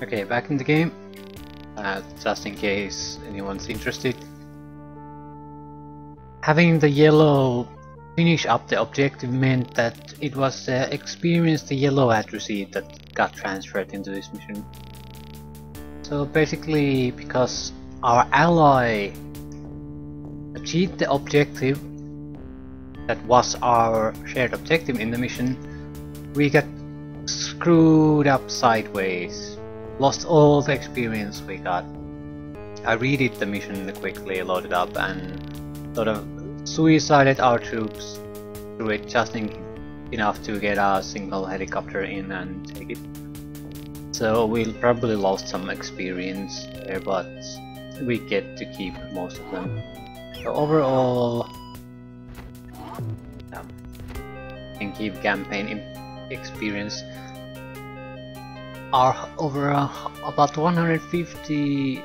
Okay, back in the game. Just in case anyone's interested. Having the yellow finish up the objective meant that it was the experience the yellow had received that got transferred into this mission. So basically, because our ally achieved the objective that was our shared objective in the mission, we got screwed up sideways. Lost all the experience we got. I redid the mission quickly, loaded up, and sort of suicided our troops through it just enough to get a single helicopter in and take it. So we probably lost some experience there, but we get to keep most of them. So overall, can keep campaign experience are over about 150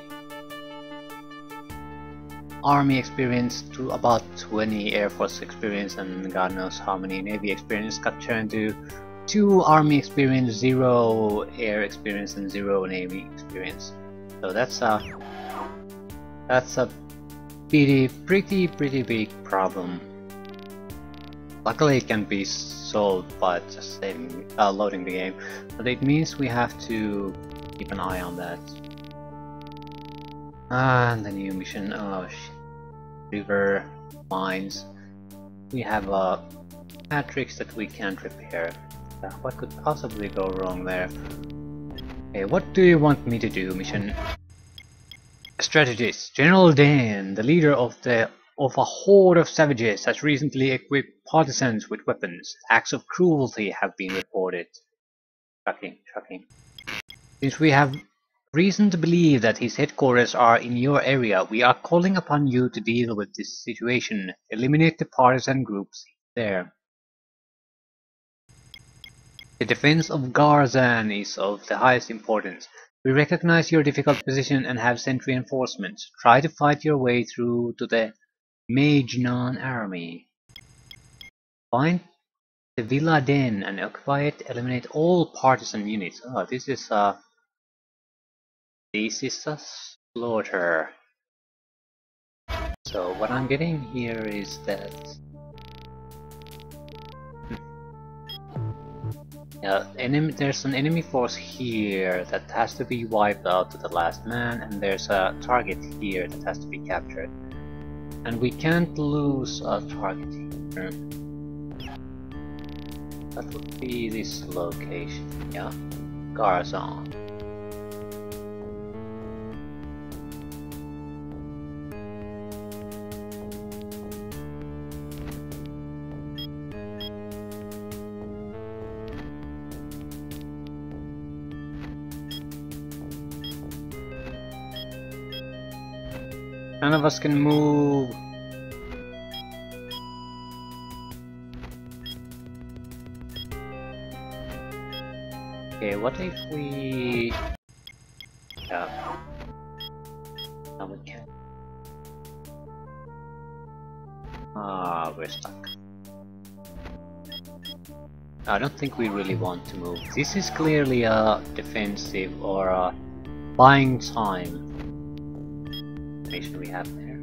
army experience to about 20 air force experience, and god knows how many navy experience got turned to 2 army experience, 0 air experience, and 0 navy experience. So that's a pretty big problem. Luckily it can be solved by just loading the game, but it means we have to keep an eye on that. And the new mission, oh shit. River mines. We have a matrix that we can't repair. What could possibly go wrong there? Okay, what do you want me to do, mission? Strategist General Dan, the leader of a horde of savages, has recently equipped partisans with weapons. Acts of cruelty have been reported. Shocking. Since we have reason to believe that his headquarters are in your area, we are calling upon you to deal with this situation. Eliminate the partisan groups there. The defense of Garzan is of the highest importance. We recognize your difficult position and have sent reinforcements. Try to fight your way through to the Majnan army. Find the Villa Den and occupy it. Eliminate all partisan units. Oh, this is a slaughter. So what I'm getting here is that there's an enemy force here that has to be wiped out to the last man, and there's a target here that has to be captured. And we can't lose a target here. That would be this location, yeah? Garzan. None of us can move. Okay, what if we... Yeah. No, we can't. Ah, we're stuck. I don't think we really want to move. This is clearly a defensive or a buying time we have there.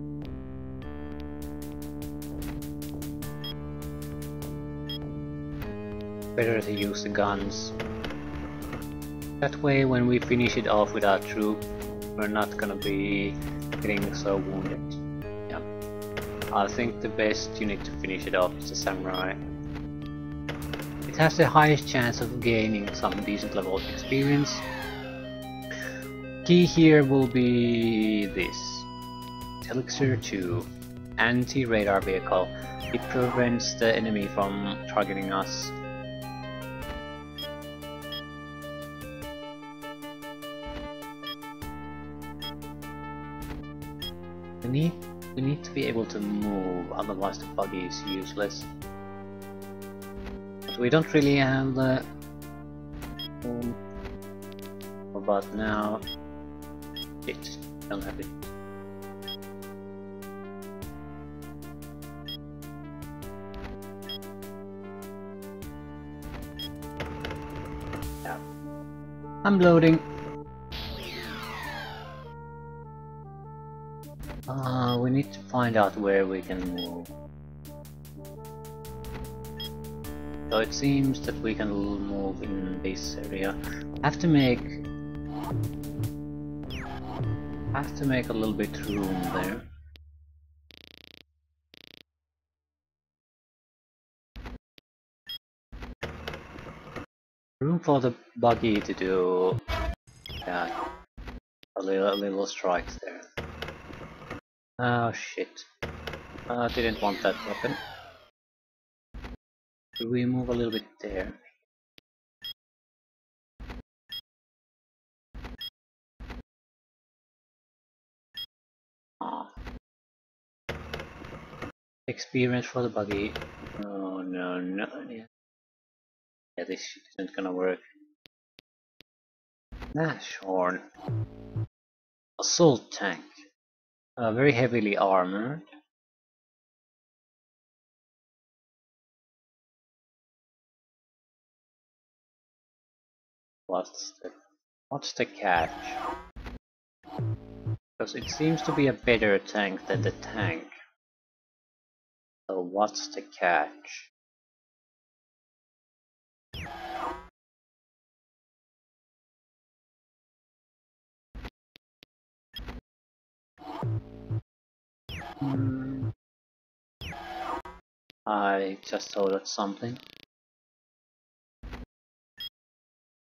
Better to use the guns. That way when we finish it off with our troop, we're not gonna be getting so wounded. Yeah. I think the best unit to finish it off is the samurai. It has the highest chance of gaining some decent level of experience. Key here will be this. Elixir 2, anti-radar vehicle. It prevents the enemy from targeting us. We need to be able to move, otherwise the buggy is useless. But we don't really have the... But now... don't have it. I'm loading. We need to find out where we can move. So it seems that we can move in this area. Have to make a little bit room there. Room for the buggy to do a little strikes there. Oh shit. Didn't want that to happen. Could we move a little bit there? Ah. Experience for the buggy. Oh no, no. Yeah, this isn't gonna work. Nashorn. Assault tank. Very heavily armored. What's the catch? Because it seems to be a better tank than the tank. So what's the catch? I just thought of something.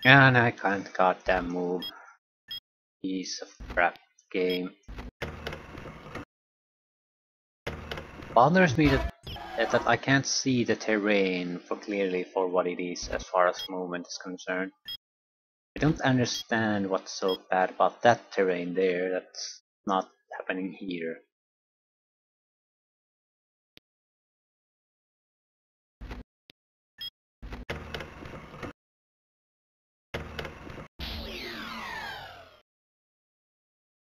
And I can't goddamn move. Piece of crap game. Bothers me that I can't see the terrain clearly for what it is as far as movement is concerned. I don't understand what's so bad about that terrain there that's not happening here.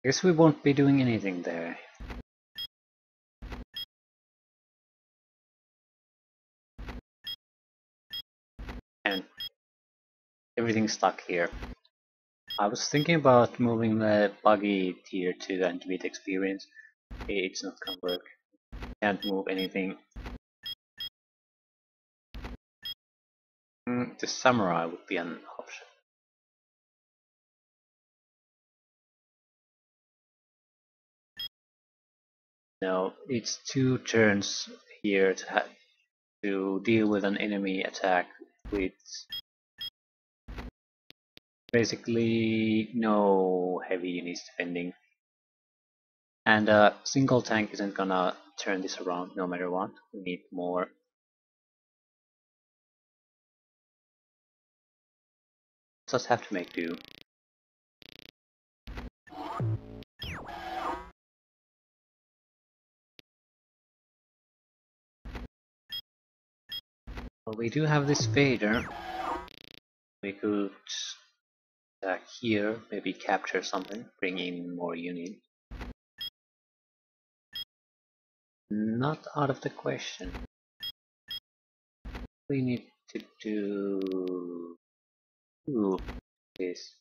Guess we won't be doing anything there. And everything's stuck here. I was thinking about moving the buggy tier 2 and with experience. It's not gonna work. Can't move anything. The samurai would be an option. No, it's 2 turns here to deal with an enemy attack with basically no heavy units defending. And a single tank isn't gonna turn this around no matter what. We need more. Just have to make do. Well, we do have this Vader. We could attack here, maybe capture something, bring in more units. Not out of the question. We need to do this.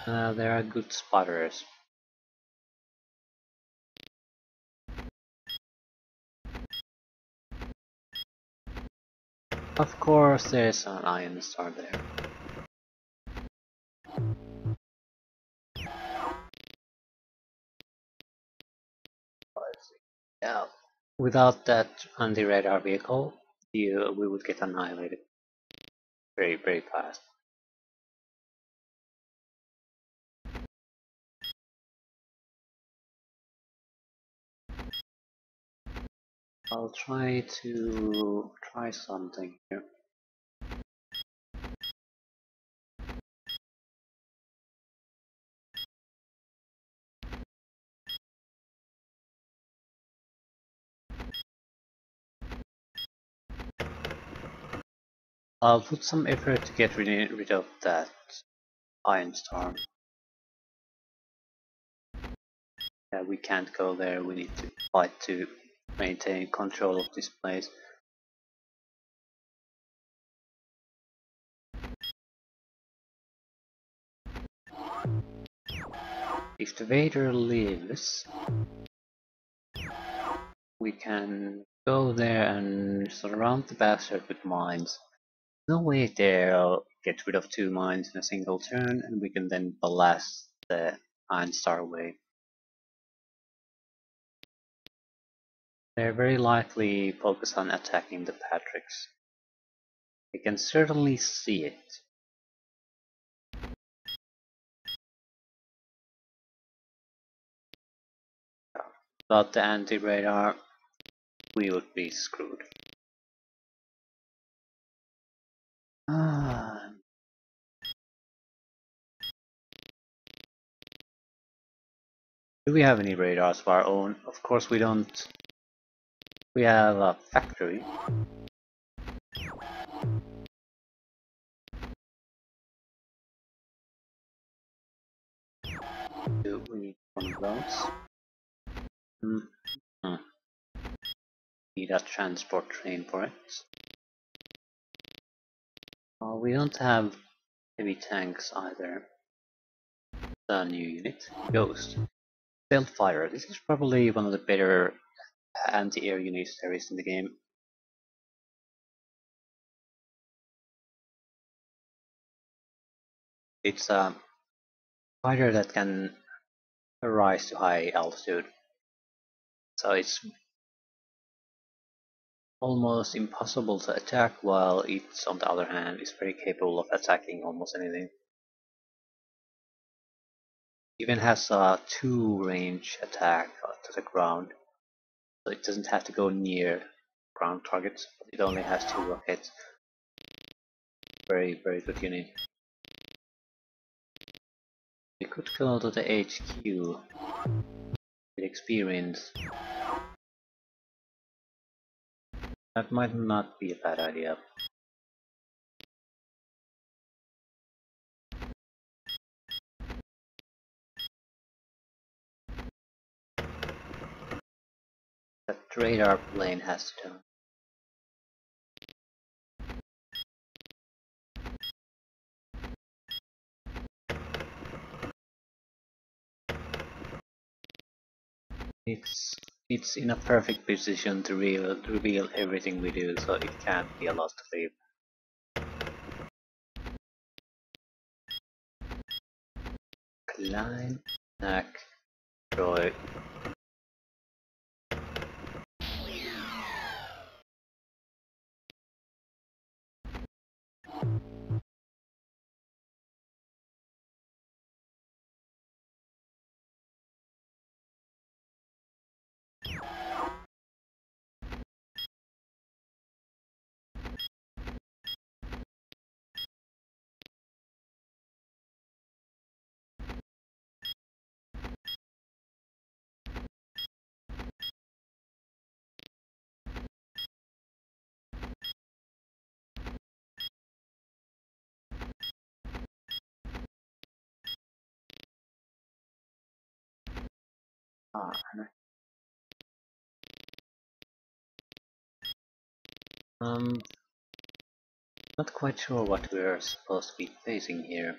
There are good spotters. Of course, there's an iron star there. Yeah, without that anti-radar vehicle, we would get annihilated very, very fast. I'll try something here. I'll put some effort to get rid of that iron storm. Yeah, we can't go there, we need to fight to maintain control of this place. If the Vader lives, we can go there and surround the bastard with mines. No way they'll get rid of 2 mines in a single turn, and we can then blast the Iron Star away. They're very likely focused on attacking the Patricks. We can certainly see it. Without the anti-radar, we would be screwed. Do we have any radars of our own? Of course we don't. We have a factory. Do we need one of those? Need a transport train for it. We don't have heavy tanks either. The new unit, Ghost. Stealth Fighter. This is probably one of the better anti-air units there is in the game. It's a fighter that can rise to high altitude, so it's almost impossible to attack, while it's on the other hand is very capable of attacking almost anything. Even has a 2 range attack to the ground, so it doesn't have to go near ground targets, but it only has 2 rockets. Very good unit. We could go to the HQ with experience. That might not be a bad idea. That radar plane has to turn. It's in a perfect position to reveal everything we do, so it can't be a lost sleep. Klein, Knack, Troy. Not quite sure what we're supposed to be facing here.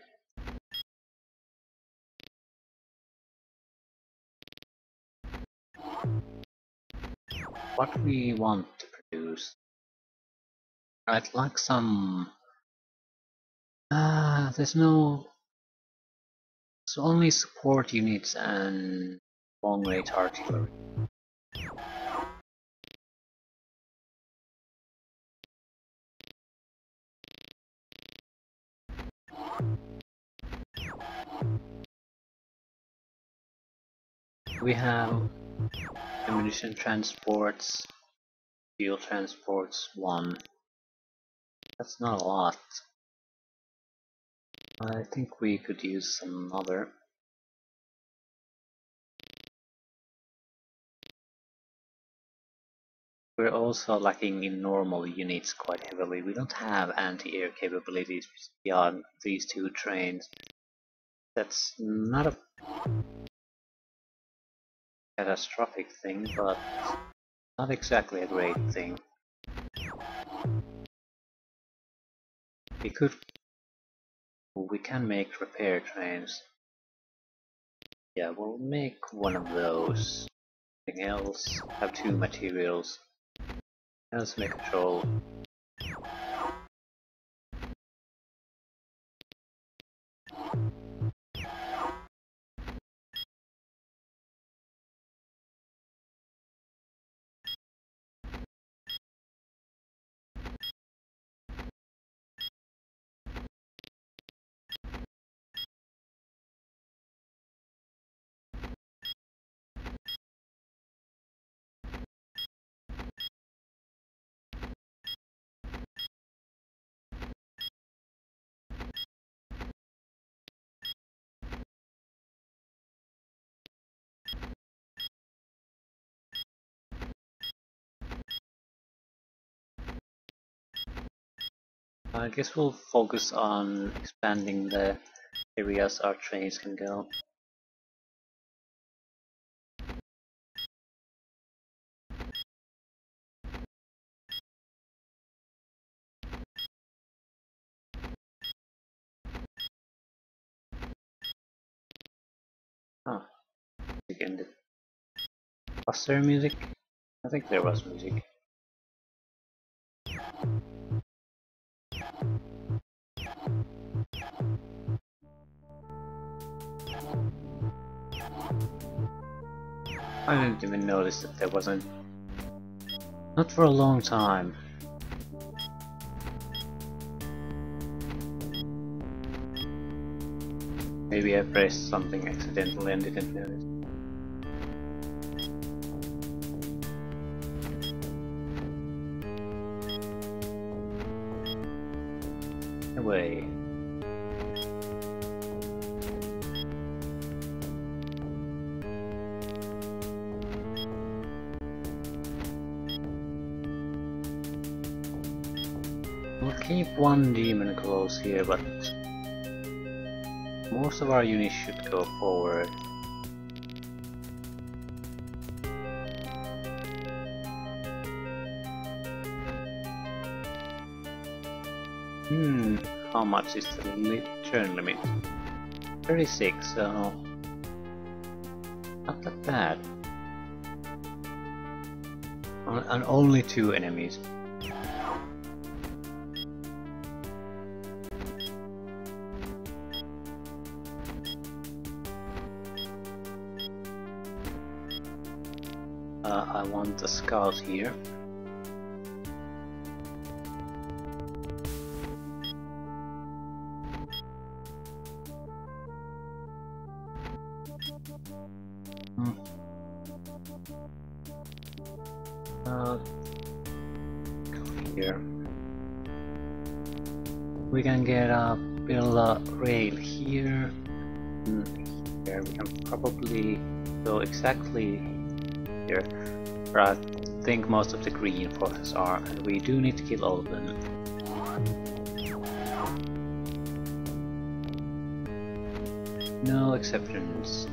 What we want to produce. I'd like some... there's no... It's only support units and long-range artillery. We have ammunition transports, fuel transports, 1. That's not a lot. I think we could use some other. We're also lacking in normal units quite heavily. We don't have anti-air capabilities beyond these 2 trains. That's not a catastrophic thing, but not exactly a great thing. We can make repair trains. Yeah, we'll make one of those. Anything else? Have two materials. Let's make a troll. I guess we'll focus on expanding the areas our trains can go. Huh, music ended. Was there music? I think there was music. I didn't even notice that there wasn't. Not for a long time. Maybe I pressed something accidentally and didn't notice. Away. We'll keep one demon close here, but most of our units should go forward. How much is the turn limit? 36, so not that bad. And only 2 enemies. I want a scout here. Go here. We can build a rail here. Here we can probably go exactly here, where I think most of the green forces are, and we do need to kill all of them. No exceptions.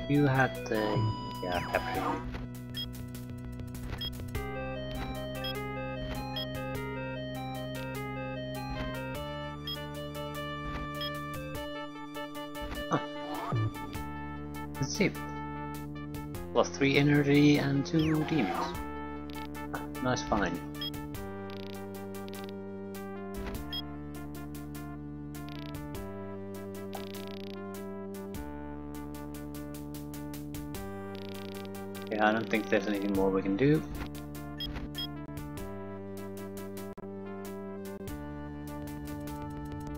You had the capturing. Let's see. Plus 3 energy and 2 demons. Nice find. Yeah, I don't think there's anything more we can do.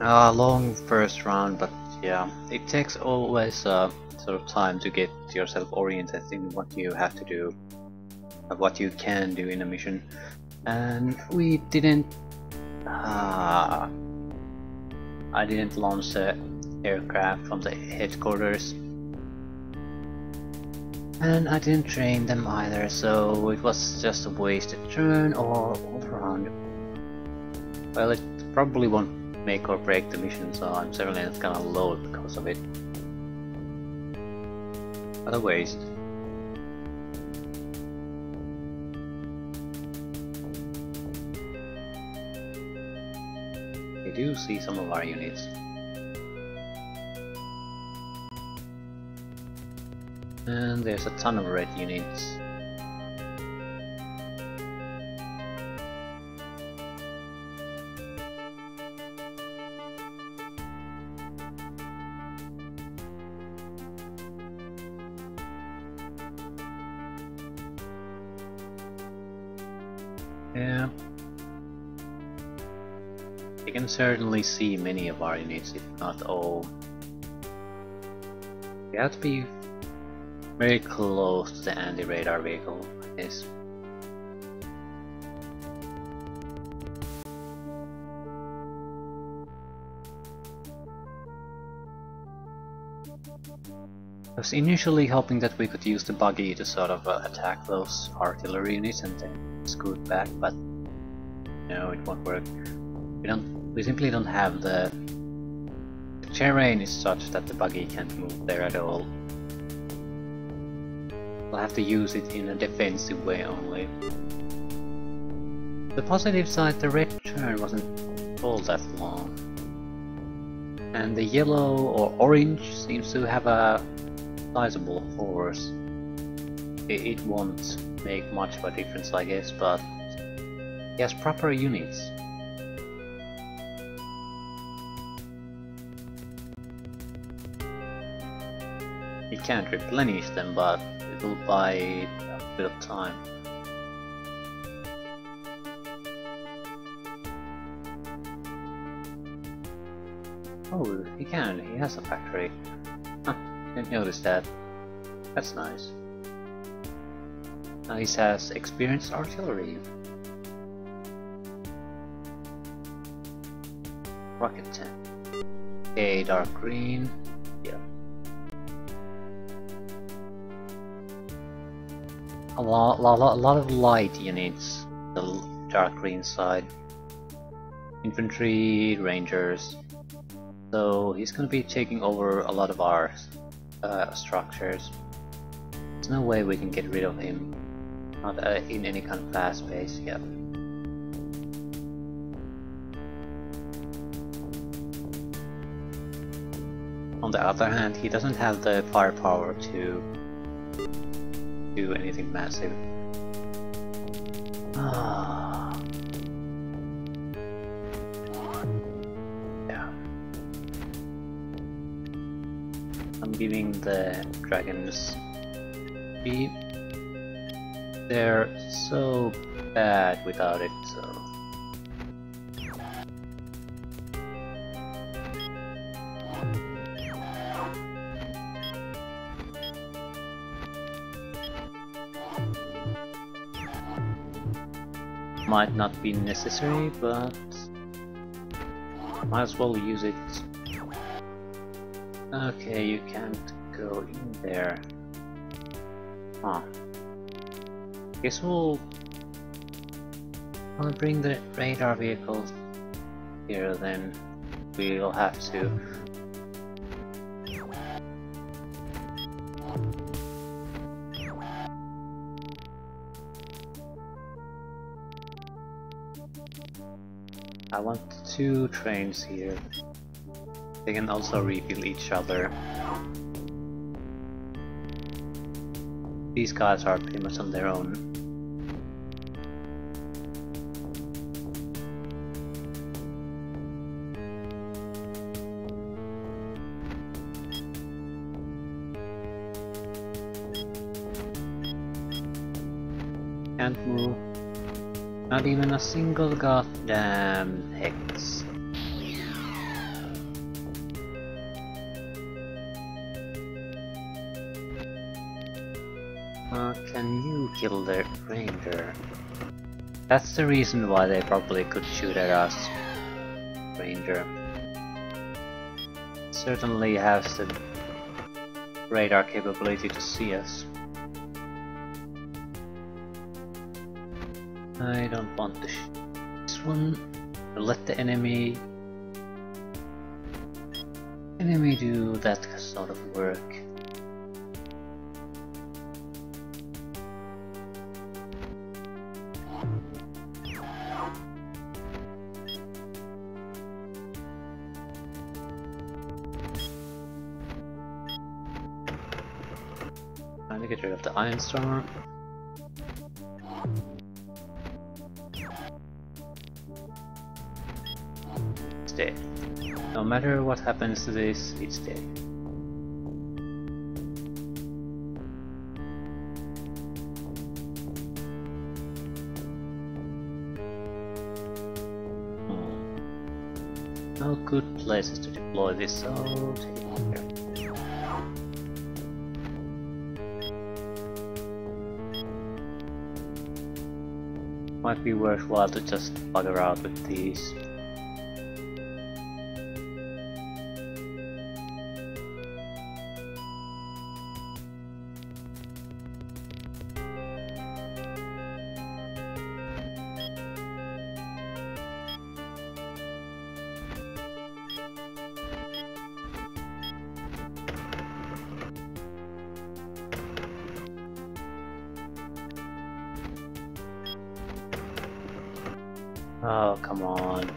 Long first round, but yeah, it takes always sort of time to get yourself oriented in what you have to do, what you can do in a mission, and we didn't. I didn't launch the aircraft from the headquarters, and I didn't train them either, so it was just a wasted turn all around. Well, it probably won't make or break the mission, so I'm certainly not gonna load because of it. What a waste. do see some of our units. And there's a ton of red units. Yeah. You can certainly see many of our units, if not all. You have to be very close to the anti-radar vehicle, I guess. I was initially hoping that we could use the buggy to sort of attack those artillery units and then scoot back, but no, it won't work. We simply don't have the terrain is such that the buggy can't move there at all. We'll have to use it in a defensive way only. The positive side, the red turn wasn't all that long. And the yellow or orange seems to have a sizable force. It won't make much of a difference, I guess, but he has proper units. He can't replenish them, but it will buy a bit of time. Oh, he can. He has a factory. Huh, didn't notice that. That's nice. Now he has experienced artillery. Rocket tank. Okay, dark green. Yeah. A lot of light units. The dark green side. Infantry, rangers. So he's gonna be taking over a lot of our structures. There's no way we can get rid of him. Not in any kind of fast pace, yeah. On the other hand, he doesn't have the firepower to do anything massive. Yeah. I'm giving the dragons speed. They're so bad without it, so... Might not be necessary, but might as well use it. Okay, you can't go in there. Huh. Guess I'll bring the radar vehicle here then. We'll have to. I want 2 trains here. They can also refill each other. These guys are pretty much on their own. Can't move. Not even a single goddamn hex. Can you kill the ranger? That's the reason why they probably could shoot at us. Ranger certainly has the radar capability to see us. I don't want to shoot this one. Let the enemy do that sort of work. Trying to get rid of the Iron Storm. It's dead. No matter what happens to this, it's dead. No good places to deploy this, so take care. Might be worthwhile to just bugger out with these. Oh, come on.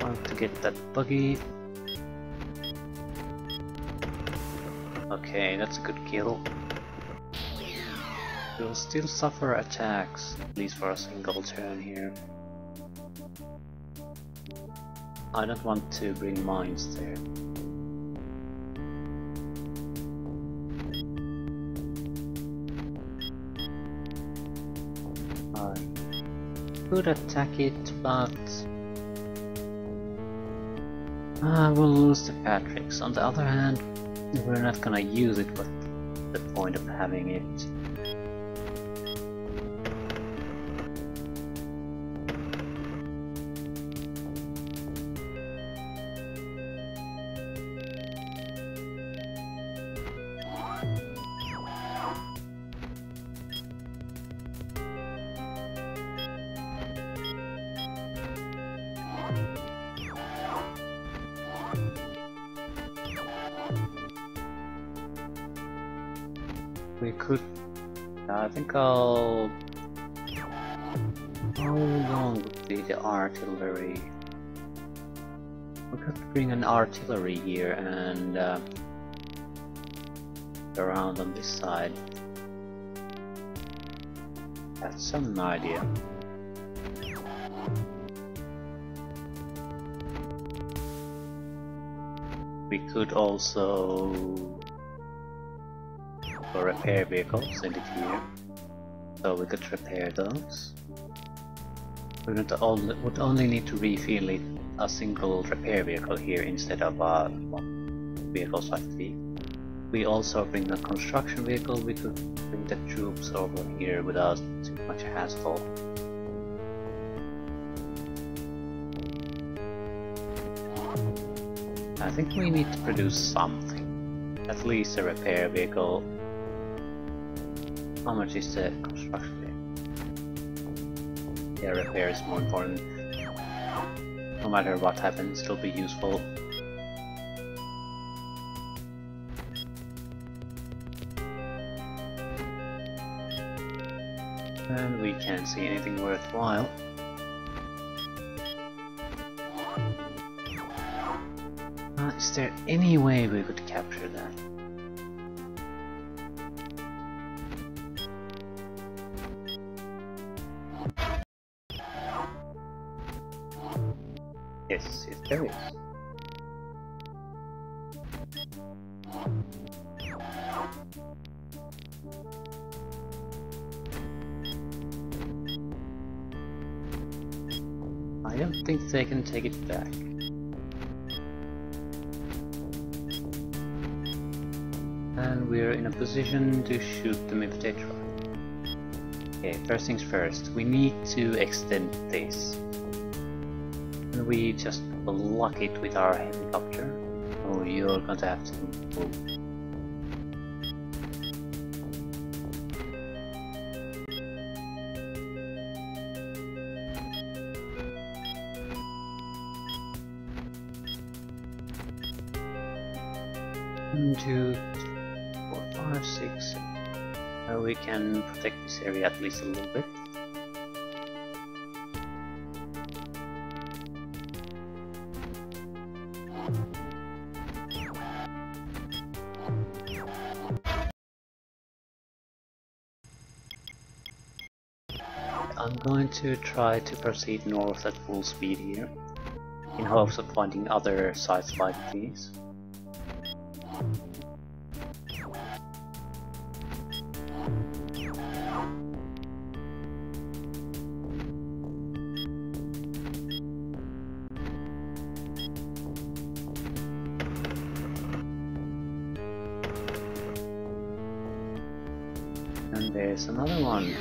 Want to get that buggy. Okay, that's a good kill. We'll still suffer attacks, at least for a single turn here. I don't want to bring mines there. Could attack it, but we'll lose the Patricks. On the other hand, we're not gonna use it, but the point of having it. We could. I think I'll. How long would be the artillery? We could bring an artillery here and around on this side. That's some idea. We could also for repair vehicles, send it here, so we could repair those. We would only need to refill it a single repair vehicle here instead of vehicles like these. We also bring a construction vehicle. We could bring the troops over here without too much hassle. I think we need to produce something, at least a repair vehicle. How much is the construction vehicle? Yeah, repair is more important. No matter what happens, it'll be useful. And we can't see anything worthwhile. Is there any way we could capture that? Yes, there is. I don't think they can take it back. And we're in a position to shoot them if they try. Okay, first things first, we need to extend this. And we just block it with our helicopter. Oh, you're going to have to move. One, two, 5, 6. We can protect this area at least a little bit. I'm going to try to proceed north at full speed here, in hopes of finding other sites like these. And there's another one.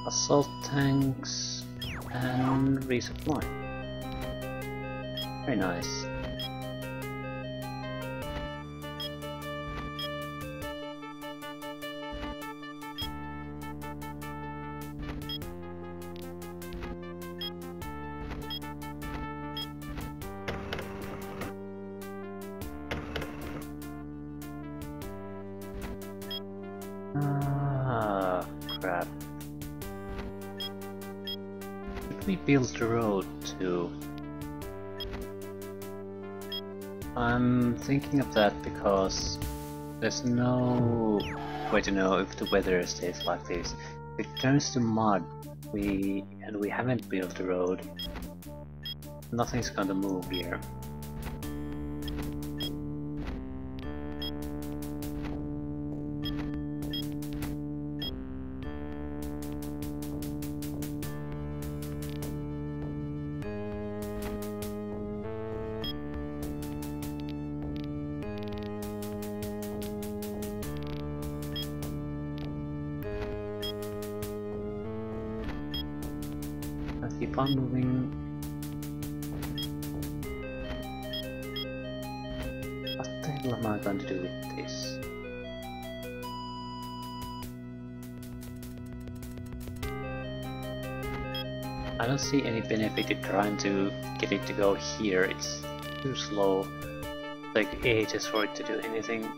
Assault tanks and resupply. Very nice. Ah, crap. Should we build the road too? I'm thinking of that because there's no way to know if the weather stays like this. If it turns to mud, we haven't built the road, nothing's gonna move here. Let's keep on moving. What the hell am I going to do with this? I don't see any benefit in trying to get it to go here. It's too slow. Like ages for it to do anything.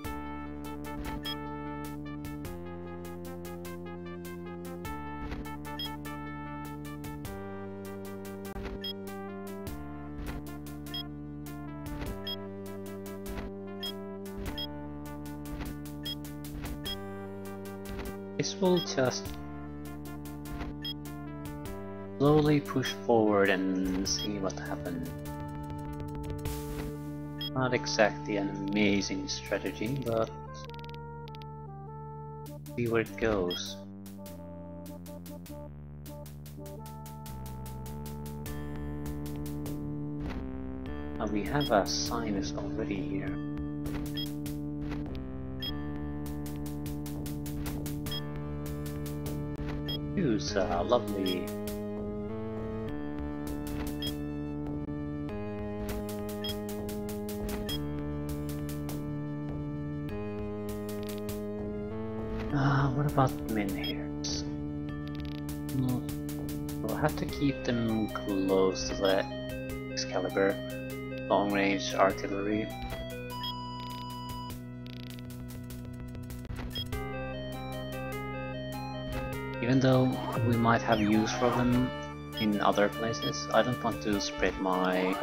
This will just slowly push forward and see what happens. Not exactly an amazing strategy, but see where it goes. Now we have a sinus already here. Use lovely. What about menhirs? We'll have to keep them close to the Excalibur, long-range artillery. Even though we might have use for them in other places, I don't want to spread my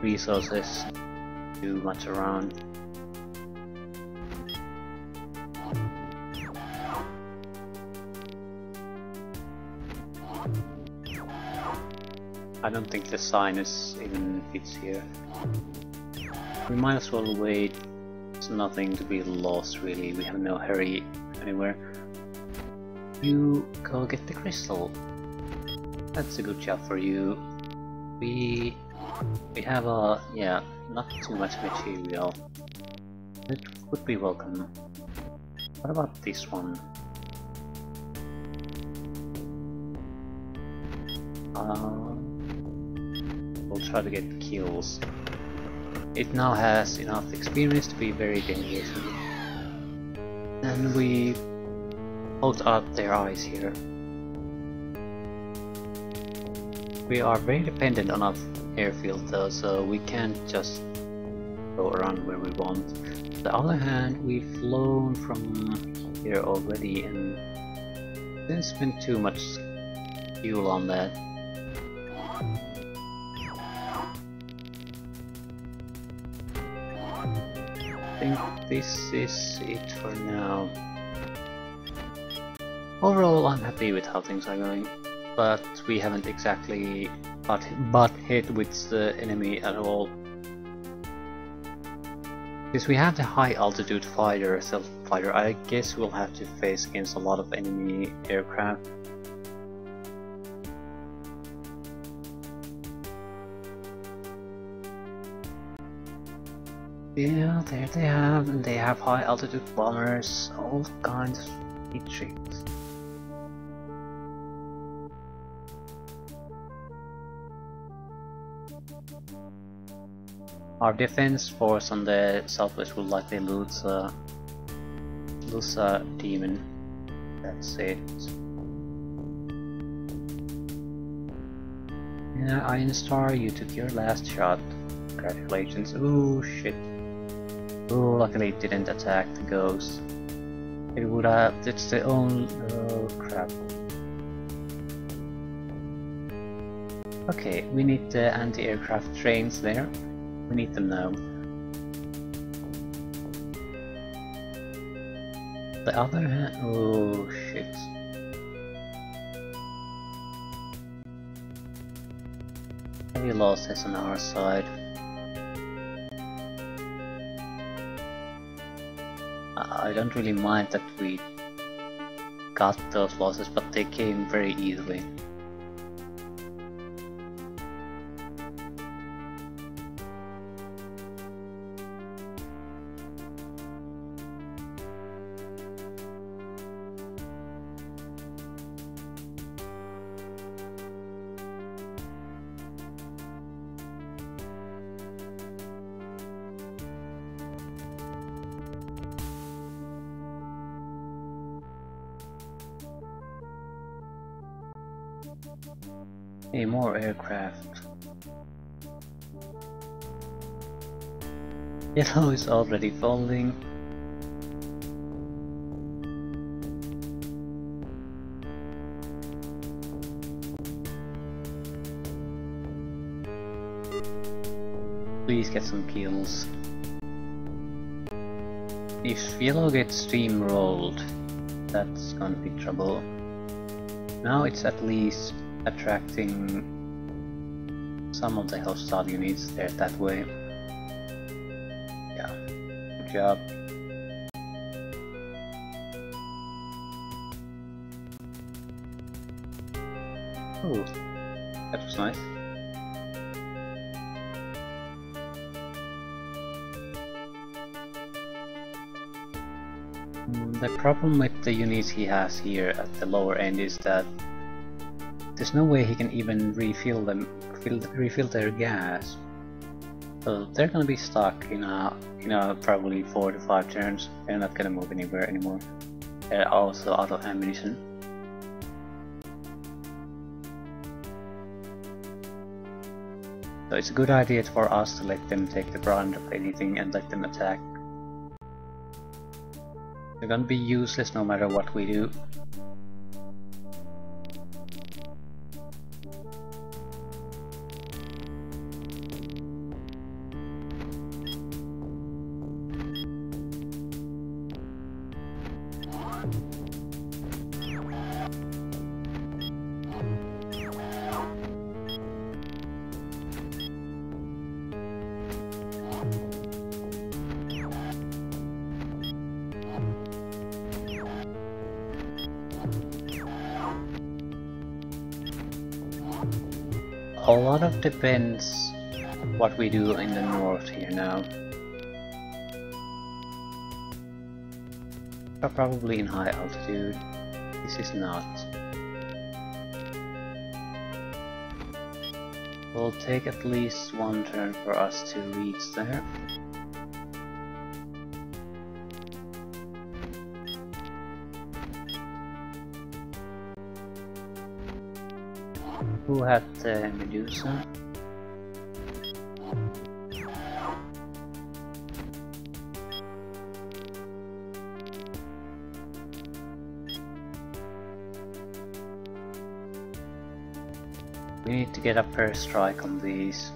resources too much around. I don't think the sinus even fits here. We might as well wait. There's nothing to be lost really, we have no hurry anywhere. You go get the crystal. That's a good job for you. We have a, yeah, not too much material. It would be welcome. What about this one? We'll try to get kills. It now has enough experience to be very dangerous. And we hold out their eyes here. We are very dependent on our airfield though, so we can't just go around where we want. On the other hand, we've flown from here already and didn't spend too much fuel on that. I think this is it for now. Overall, I'm happy with how things are going, but we haven't exactly butt hit with the enemy at all. Since we have the high altitude fighter, self-fighter, I guess we'll have to face against a lot of enemy aircraft. Yeah, there they have, and they have high altitude bombers, all kinds of neat tricks. Our defense force on the southwest will likely lose a demon. That's it. Yeah, Iron Star, you took your last shot. Congratulations. Ooh, shit. Ooh, luckily it didn't attack the ghost. It would have. It's the only. Oh, crap. Okay, we need the anti-aircraft trains there. We need them now. The other hand. Oh, shit. Heavy losses on our side. I don't really mind that we got those losses, but they came very easily. Hey, more aircraft. Yellow is already falling. Please get some kills. If yellow gets steamrolled, that's gonna be trouble. Now it's at least attracting some of the hostile units there that way. Yeah, good job. Oh, that was nice. The problem with the units he has here at the lower end is that there's no way he can even refill their gas. So they're gonna be stuck in a probably 4 to 5 turns. They're not gonna move anywhere anymore. They're also out of ammunition. So it's a good idea for us to let them take the brunt of anything and let them attack. They're gonna be useless no matter what we do. A lot of depends what we do in the north here now. We're probably in high altitude. This is not. Will take at least one turn for us to reach there. Who had the Medusa? We need to get a first strike on these.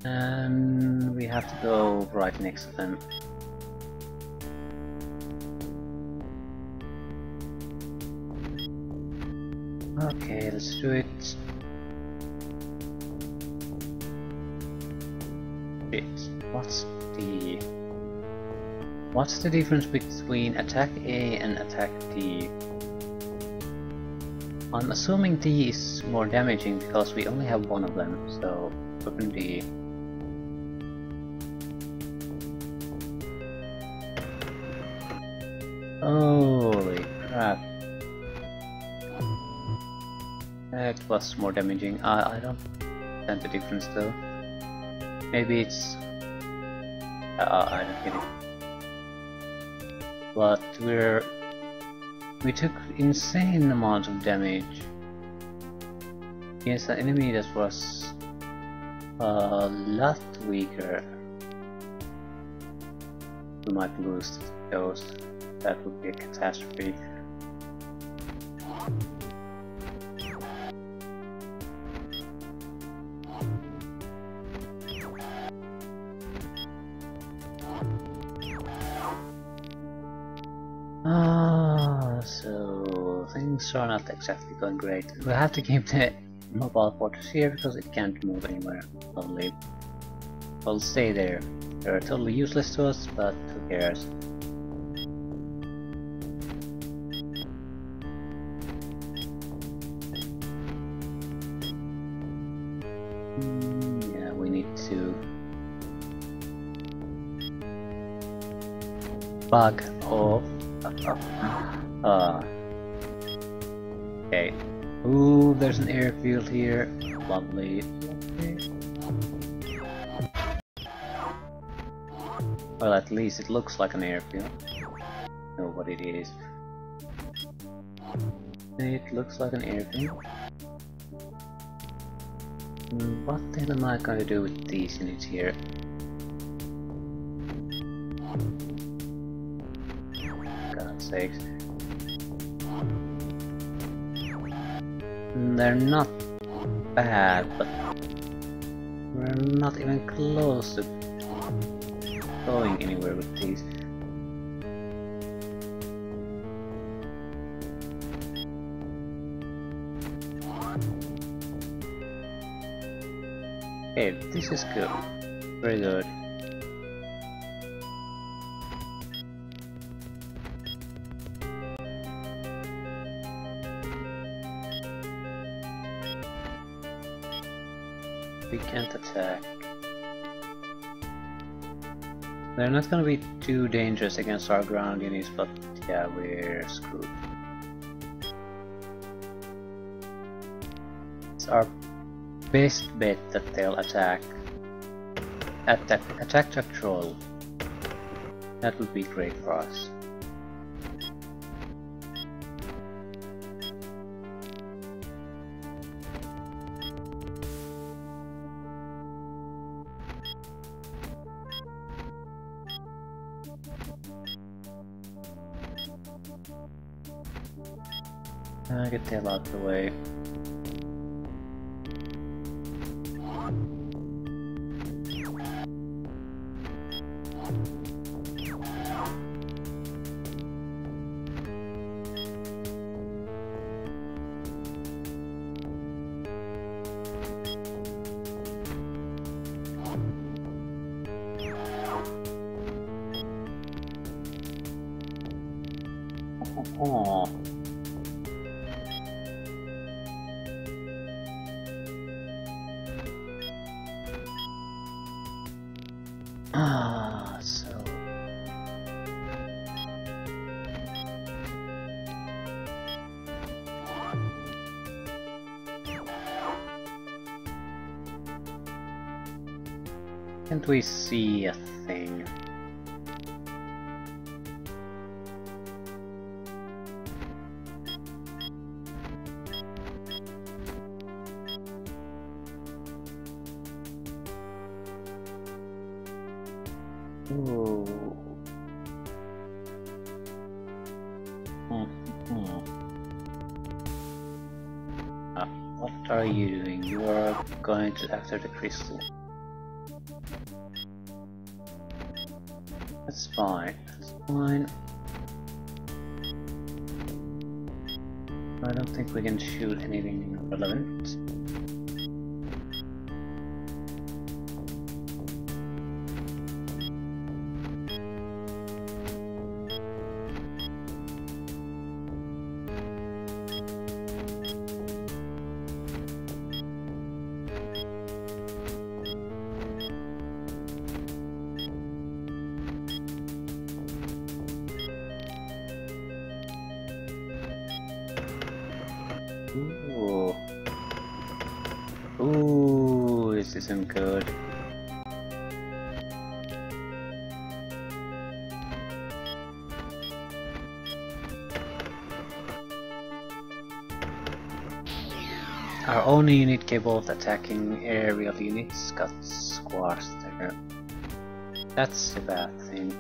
And we have to go right next to them. Okay, let's do it. What's the difference between attack A and attack D? I'm assuming D is more damaging because we only have one of them, so weapon D. Holy crap. That was more damaging. I don't understand the difference though. Maybe it's... I don't get it. But we took insane amounts of damage against an enemy that was a lot weaker. We might lose those. That would be a catastrophe. So things are not exactly going great. We have to keep the mobile fortress here because it can't move anywhere. Only will stay there. They're totally useless to us, but who cares? Yeah, we need to bug off. Okay. Ooh, there's an airfield here. Lovely. Well, at least it looks like an airfield. Know what it is. It looks like an airfield. What the hell am I going to do with these units here? God's sakes. They're not bad, but we're not even close to going anywhere with these. Okay, this is good. Very good. We can't attack. They're not gonna be too dangerous against our ground units, but yeah, we're screwed. It's our best bet that they'll attack. Attack troll. That would be great for us. Get the hell out of the way. Oh. So can't we see a thing? Ooh. are you doing? You are going to after the crystal. That's fine. That's fine. I don't think we can shoot anything relevant. Ooh. Ooh, this isn't good. Our only unit capable of attacking aerial units got squashed there. That's a bad thing.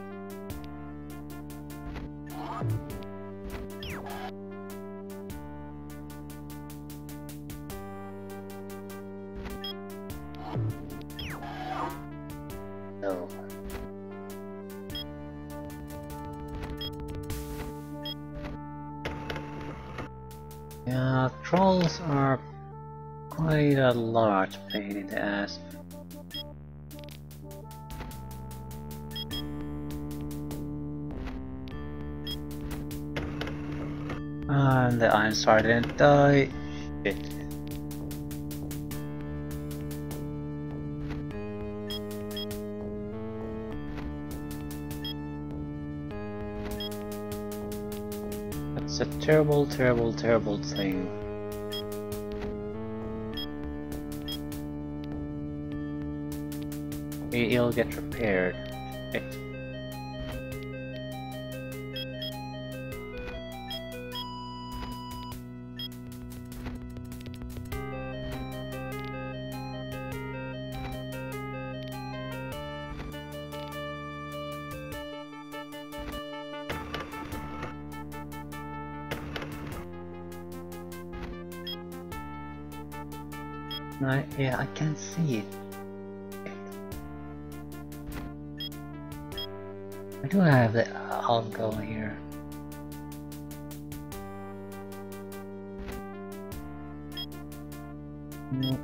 So. Yeah, trolls are quite a large pain in the ass. And the Iron Star didn't die. Shit. That's a terrible, terrible, terrible thing. It'll get repaired. Shit. Yeah, I can't see it. I do have the algo here. Nope.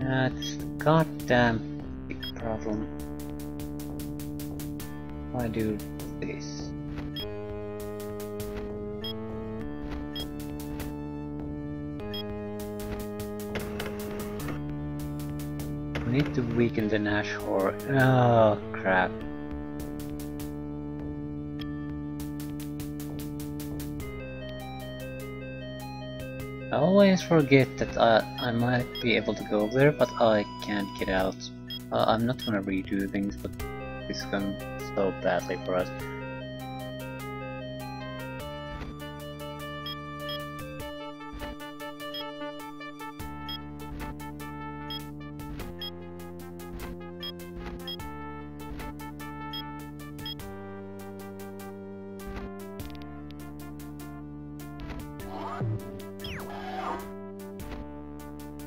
That's a goddamn big problem. Why do this? We need to weaken the Nash Horde. Oh crap. I always forget that I might be able to go over there, but I can't get out. I'm not gonna redo things, but it's gone so badly for us.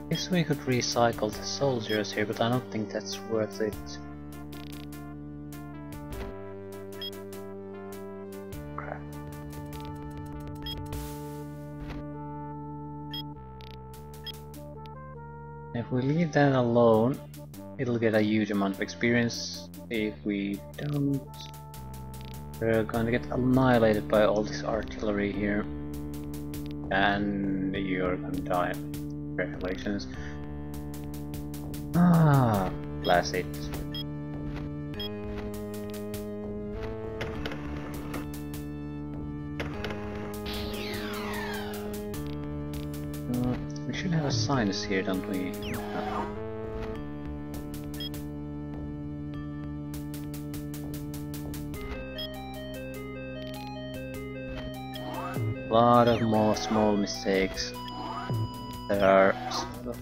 Guess we could recycle the soldiers here, but I don't think that's worth it. Crap. If we leave that alone, it'll get a huge amount of experience. If we don't, we're gonna get annihilated by all this artillery here. And you're gonna die. Congratulations. Ah, blast it. We should have a sinus here, don't we? lot of more small mistakes that are sort of...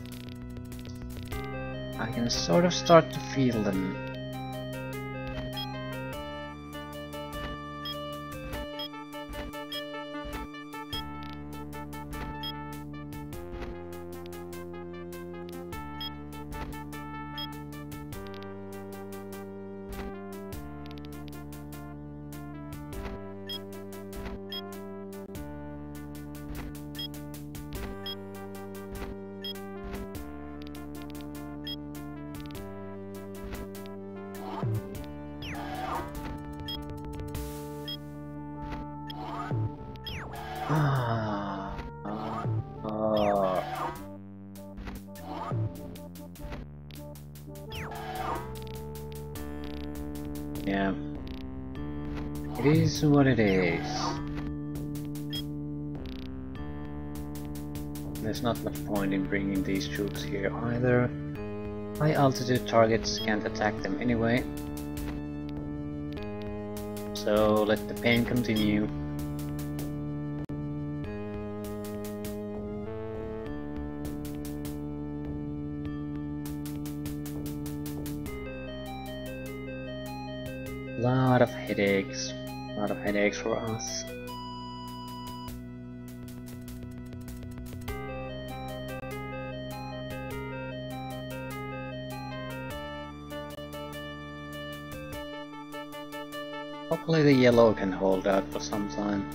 I can sort of start to feel them. Yeah. It is what it is. There's not much point in bringing these troops here either. High altitude targets can't attack them anyway. So let the pain continue. Lot of headaches for us. Hopefully the yellow can hold out for some time.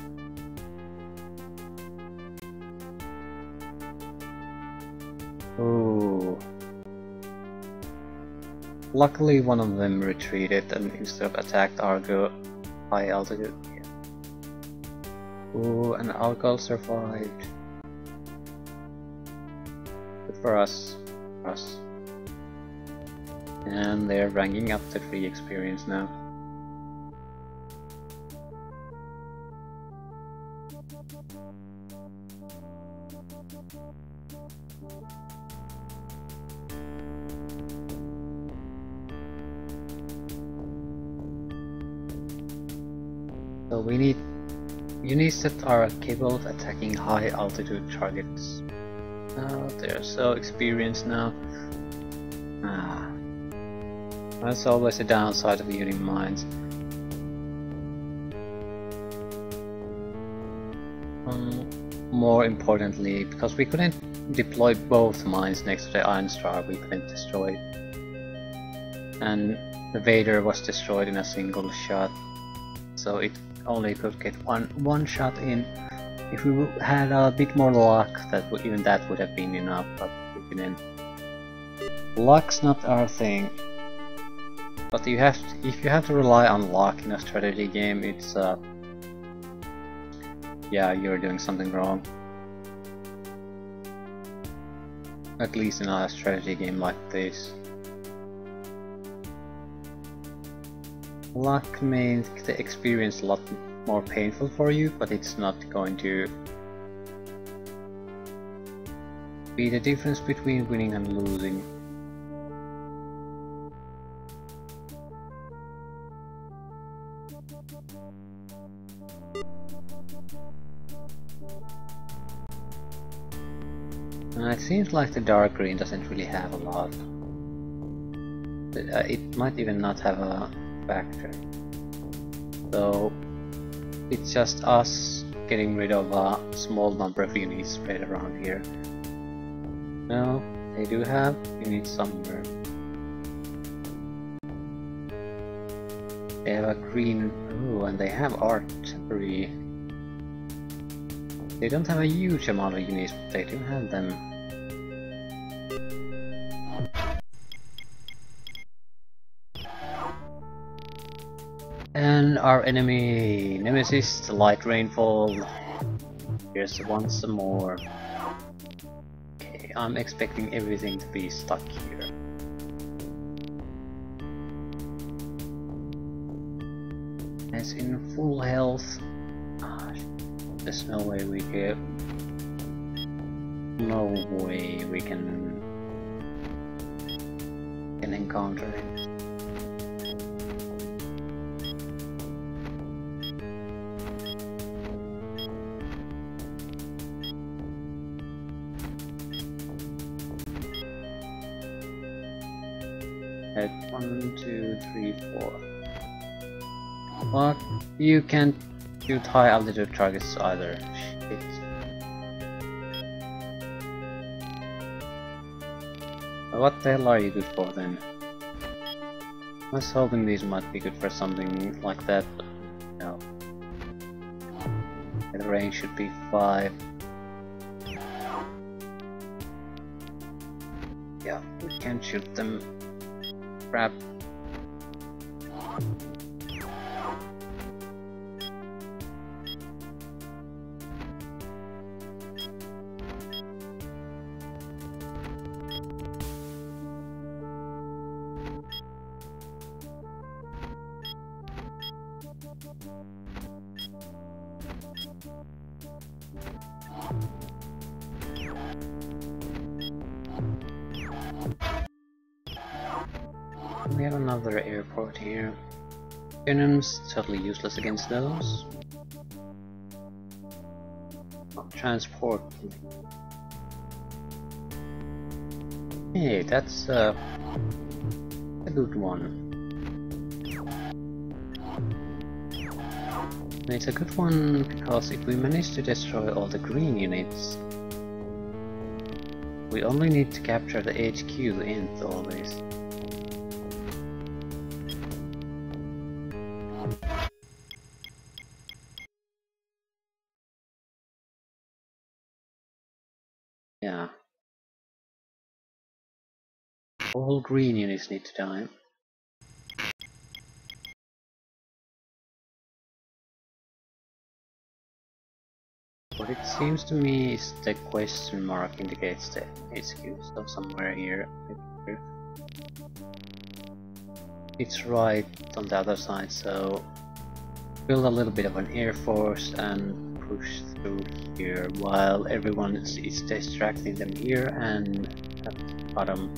Ooh. Luckily one of them retreated and instead of attacked Argo high altitude. Yeah. Ooh, and Argo survived. Good for us. And they're ranking up to 3 experience now. So we need units that are capable of attacking high altitude targets. Oh, they're so experienced now. That's always the downside of using mines. More importantly, because we couldn't deploy both mines next to the Iron Star, we couldn't destroy it. And the Vader was destroyed in a single shot, so it only could get one shot in. If we had a bit more luck, even that would have been enough, but we didn't. Luck's not our thing. But if you have to rely on luck in a strategy game, it's yeah, you're doing something wrong. At least in a strategy game like this. Luck makes the experience a lot more painful for you, but it's not going to be the difference between winning and losing. It seems like the dark green doesn't really have a lot. It might even not have a factor. So it's just us getting rid of a small number of units spread around here. No, they do have units somewhere. They have a green, ooh, and they have artillery. They don't have a huge amount of units, but they do have them. And our enemy nemesis, the light rainfall. Here's one some more. Okay, I'm expecting everything to be stuck here. It's in full health. Gosh, there's no way we can. No way we can encounter it. Head 1, 2, 3, 4. But you can't shoot high altitude targets either. Shit. What the hell are you good for then? I was hoping these might be good for something like that, but no. The range should be 5. Yeah, we can't shoot them. Crap. We have another airport here. Cannons, totally useless against those. Oh, transport. Hey, that's a good one. And it's a good one because if we manage to destroy all the green units, we only need to capture the HQ to end all this. Yeah. All green units need to die. What it seems to me is the question mark indicates the HQ, so somewhere here. It's right on the other side, so build a little bit of an air force and push through here while everyone is distracting them here and at the bottom.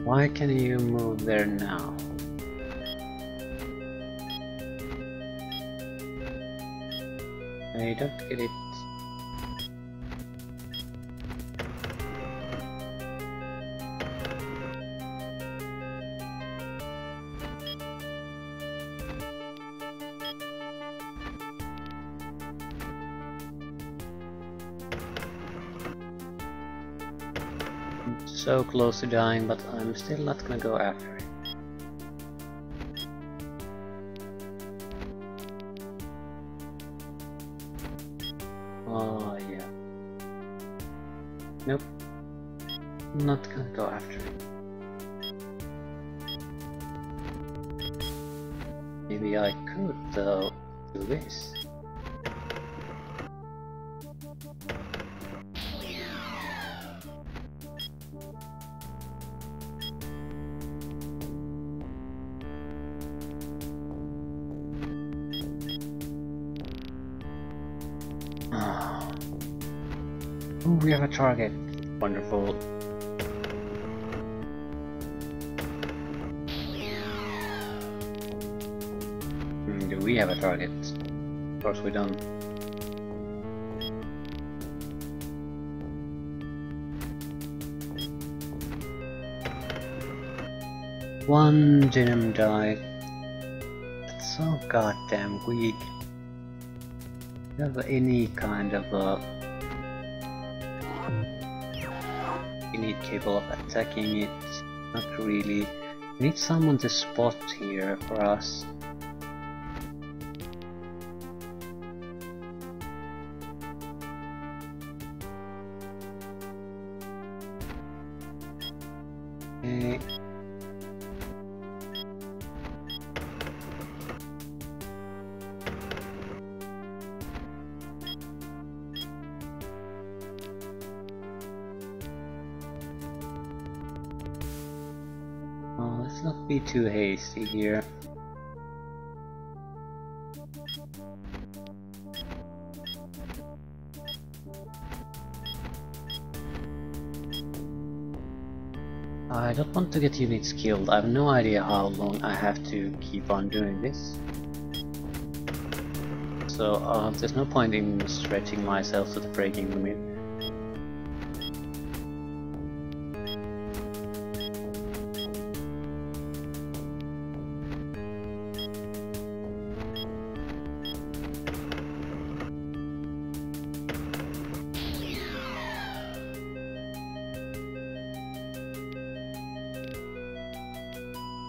Why can you move there now? I don't get it. I'm so close to dying, but I'm still not gonna go after it. Oh yeah. Nope. I'm not gonna go after it. Maybe I could though do this. Oh, we have a target. Wonderful. Do we have a target? Of course we don't. One denim died. That's so goddamn weak. Do you have any kind of unit capable of attacking it? Not really. We need someone to spot here for us. Okay. Let's not be too hasty here. I don't want to get units killed. I have no idea how long I have to keep on doing this. So there's no point in stretching myself to the breaking limit.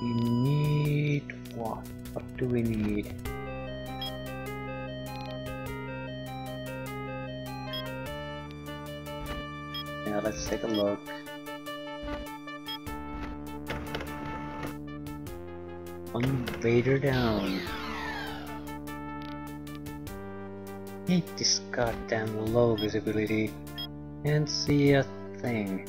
We need what? What do we need? Yeah, let's take a look. One Vader down. Hate this goddamn low visibility. Can't see a thing.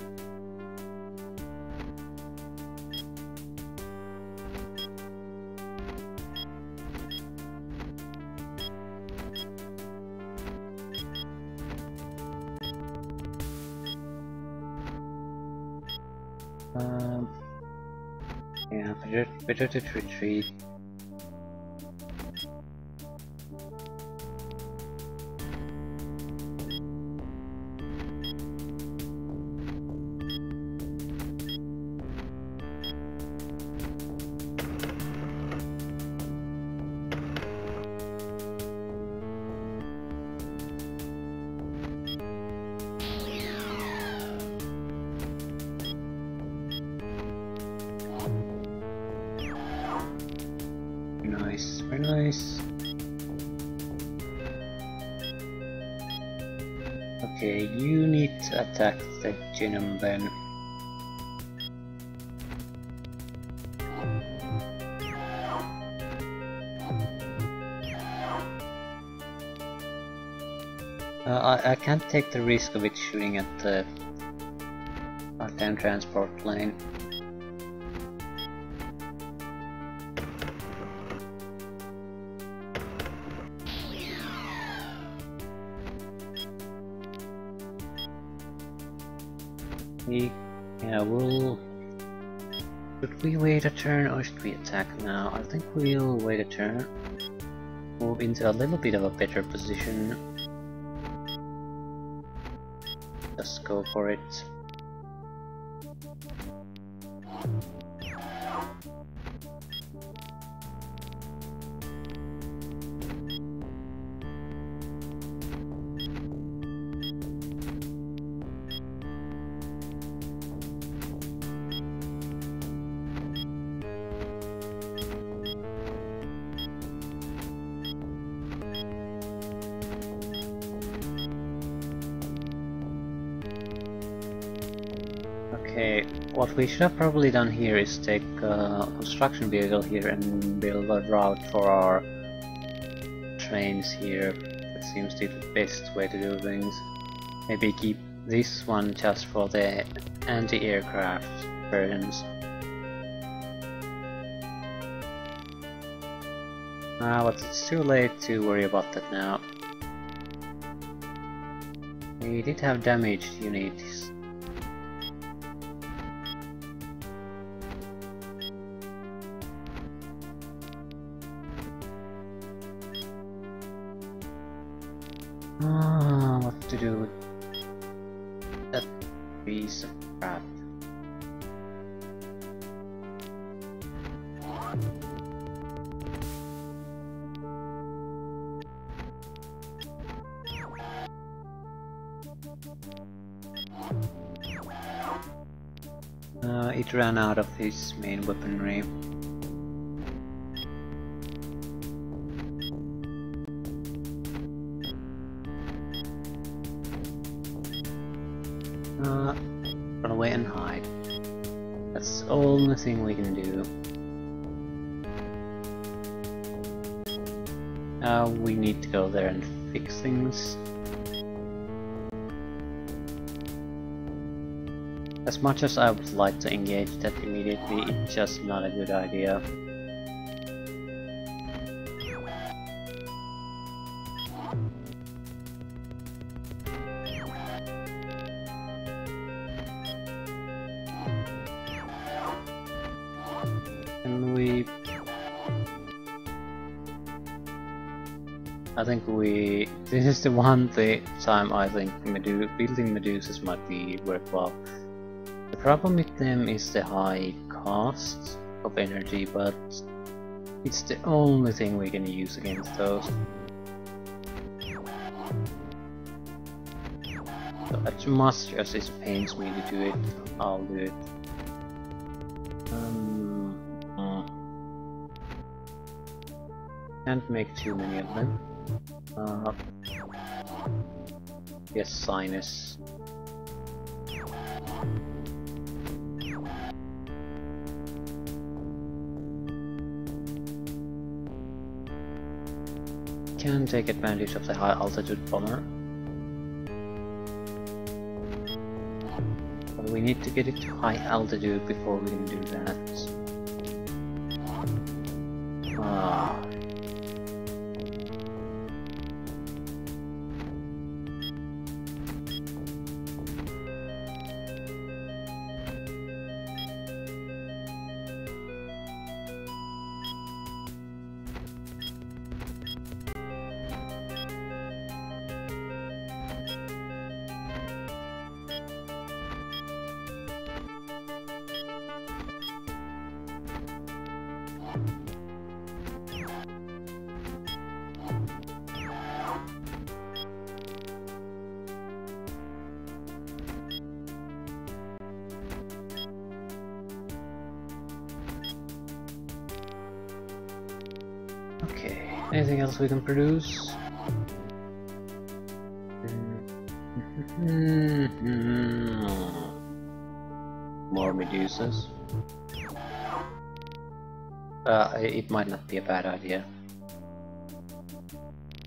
Yeah, better to retreat. Nice, very nice. Okay, you need to attack the genome then. I can't take the risk of it shooting at the goddamn transport plane. Yeah, should we wait a turn or should we attack now? I think we'll wait a turn. Move into a little bit of a better position. Just go for it. Okay, what we should have probably done here is take a construction vehicle here and build a route for our trains here. That seems to be the best way to do things. Maybe keep this one just for the anti-aircraft versions. But it's too late to worry about that now. We did have damaged units. What to do with that piece of crap? It ran out of his main weaponry. Run away and hide. That's the only thing we can do. We need to go there and fix things. As much as I would like to engage that immediately, it's just not a good idea. I think this is the one time I think building Medusas might be worthwhile. The problem with them is the high cost of energy, but it's the only thing we can use against those. So as much as it pains me to do it, I'll do it. Can't make too many of them. Yes, sinus. Can take advantage of the high altitude bomber. But we need to get it to high altitude before we can do that. Okay, anything else we can produce? More Medusas. It might not be a bad idea.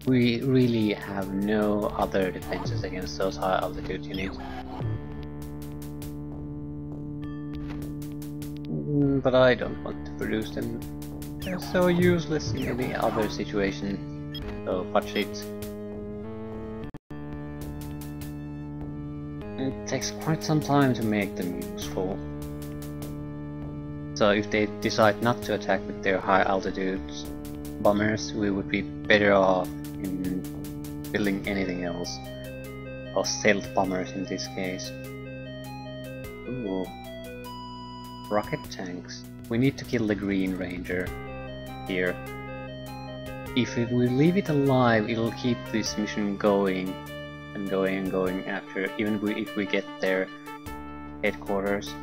We really have no other defenses against those high altitude units. But I don't want to produce them. They're so useless in any other situation. So fudge it. It takes quite some time to make them useful. So if they decide not to attack with their high altitude bombers, we would be better off in building anything else. Or stealth bombers in this case. Ooh. Rocket tanks. We need to kill the Green Ranger here. If we leave it alive, it'll keep this mission going and going and going after, even if we get their headquarters.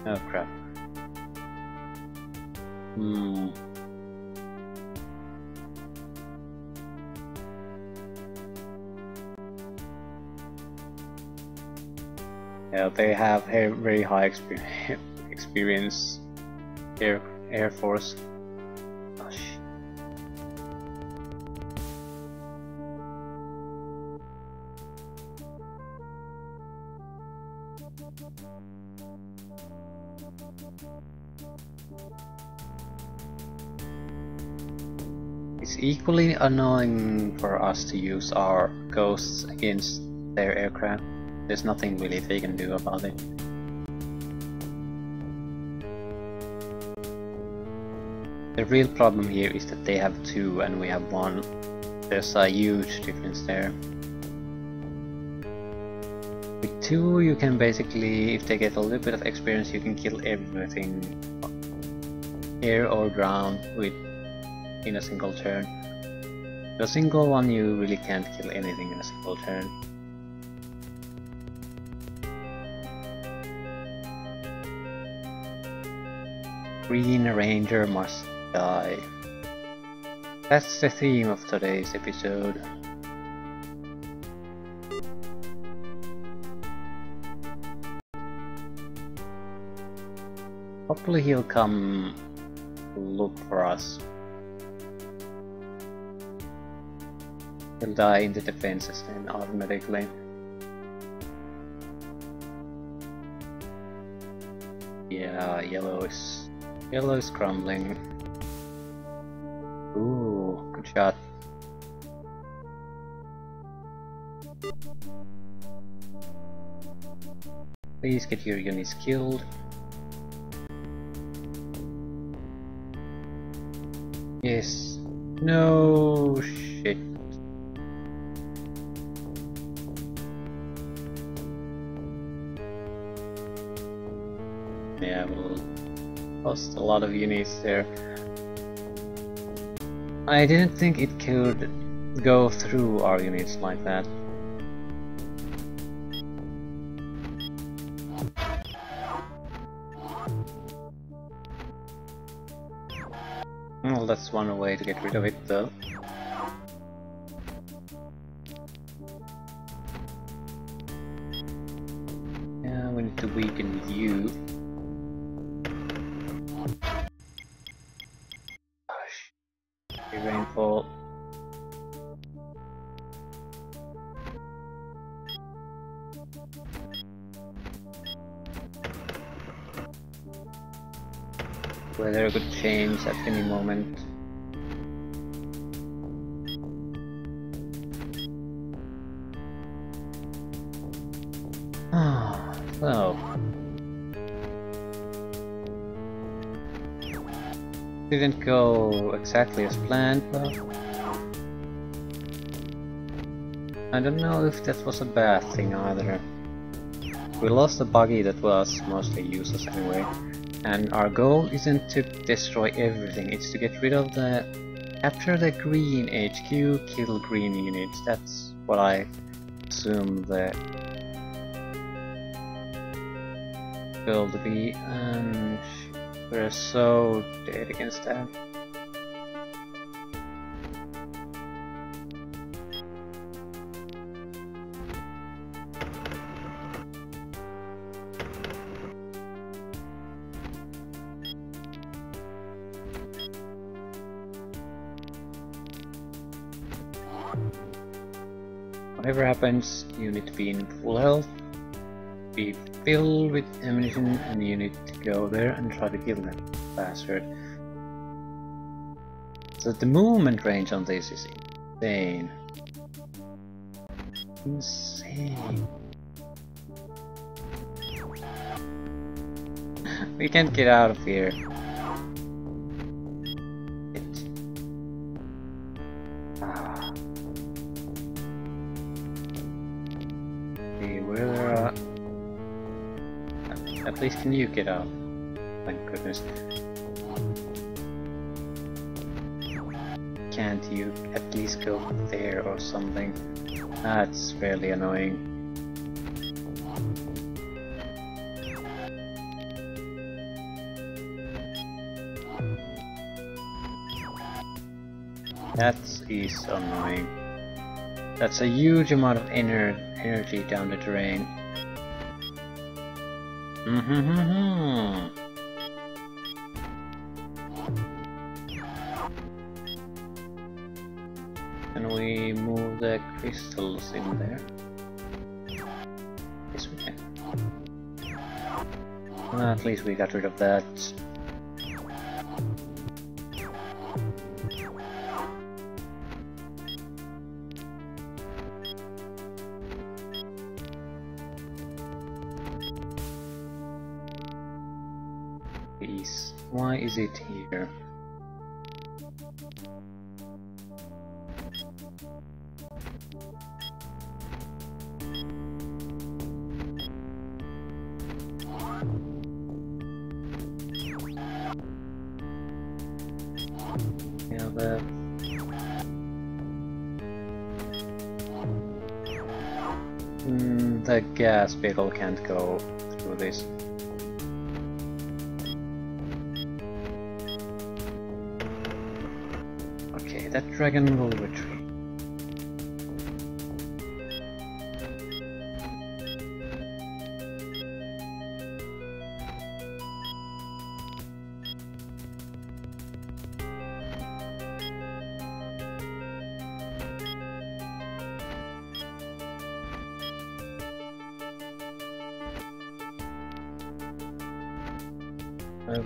Oh crap. Yeah, they have very high experience Air Force. Gosh. It's equally annoying for us to use our ghosts against their aircraft. There's nothing really they can do about it. The real problem here is that they have two and we have one. There's a huge difference there. With two you can basically, if they get a little bit of experience, you can kill everything, air or ground, in a single turn. The single one you really can't kill anything in a single turn. Green Ranger must die. That's the theme of today's episode. Hopefully he'll come look for us. He'll die in the defenses then automatically. Yeah, yellow is crumbling. Ooh, good shot. Please get your units killed. Yes. No shit. Yeah, we'll lost a lot of units there. I didn't think it could go through our units like that. Well, that's one way to get rid of it though. Yeah, we need to weaken you. Gosh. Rainfall. Weather could change at any moment. So. Didn't go exactly as planned, but I don't know if that was a bad thing either. We lost a buggy that was mostly useless anyway, and our goal isn't to destroy everything, it's to get rid of capture the green HQ, kill green units. That's what I assume the goal to be, and we're so dead against that. Whatever happens, you need to be in full health, be filled with ammunition, and you need to go there and try to kill that bastard. So the movement range on this is insane. Insane. We can't get out of here. At least can you get out? Thank goodness. Can't you at least go there or something? That's fairly annoying. That is annoying. That's a huge amount of energy down the drain. Can we move the crystals in there? Yes, we can. Well, at least we got rid of that. Why is it here? Yeah, the gas vehicle can't go through this. That dragon will retreat.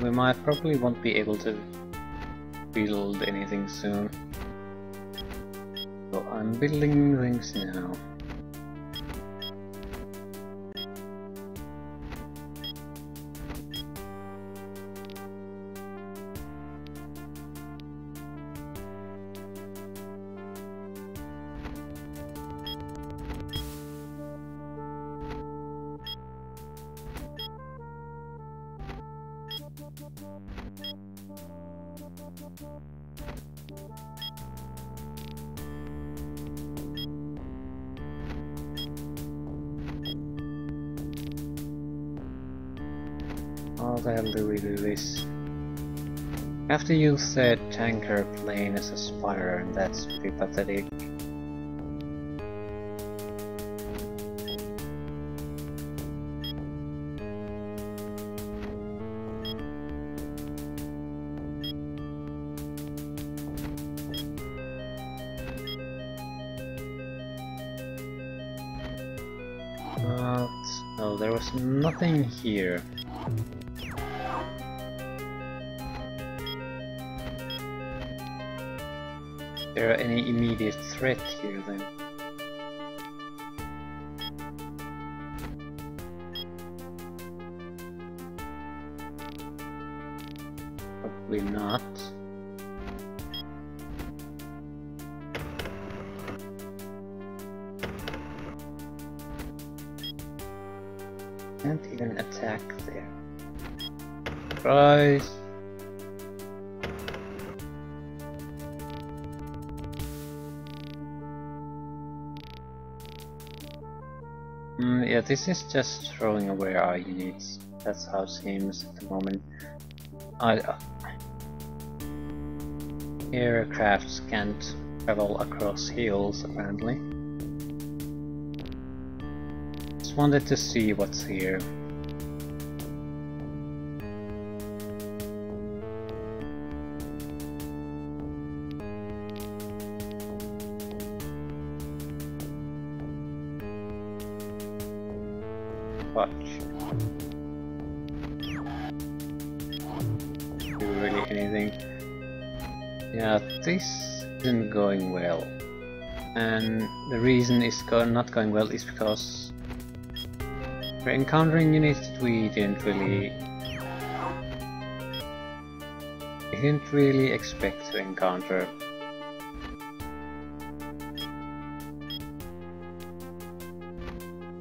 We probably won't be able to build anything soon. So I'm building things now. How the hell do we do this? I have to use the tanker plane as a spotter, and that's pretty pathetic. No, there was nothing here. Is there any immediate threat here then? Probably not. Can't even attack there. Surprise! Yeah, this is just throwing away our units. That's how it seems at the moment. Aircrafts can't travel across hills, apparently. Just wanted to see what's here. Watch. Do really anything? Yeah, this isn't going well. And the reason it's not going well is because we're encountering units that we didn't really expect to encounter.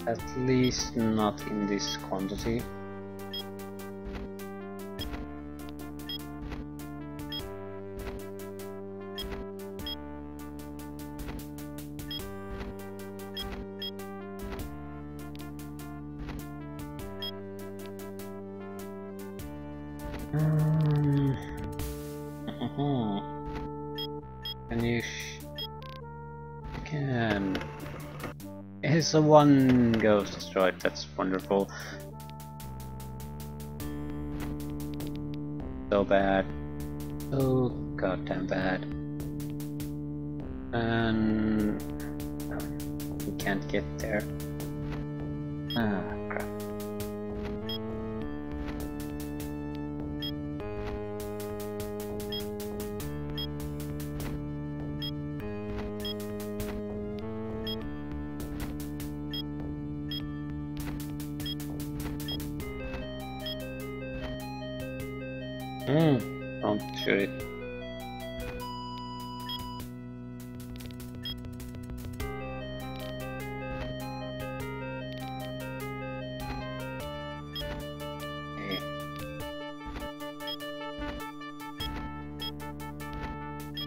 At least not in this quantity. Can you can. So one goes destroyed, that's wonderful. So bad. So goddamn bad. And we can't get there. Ah, crap. Don't shoot it. Okay.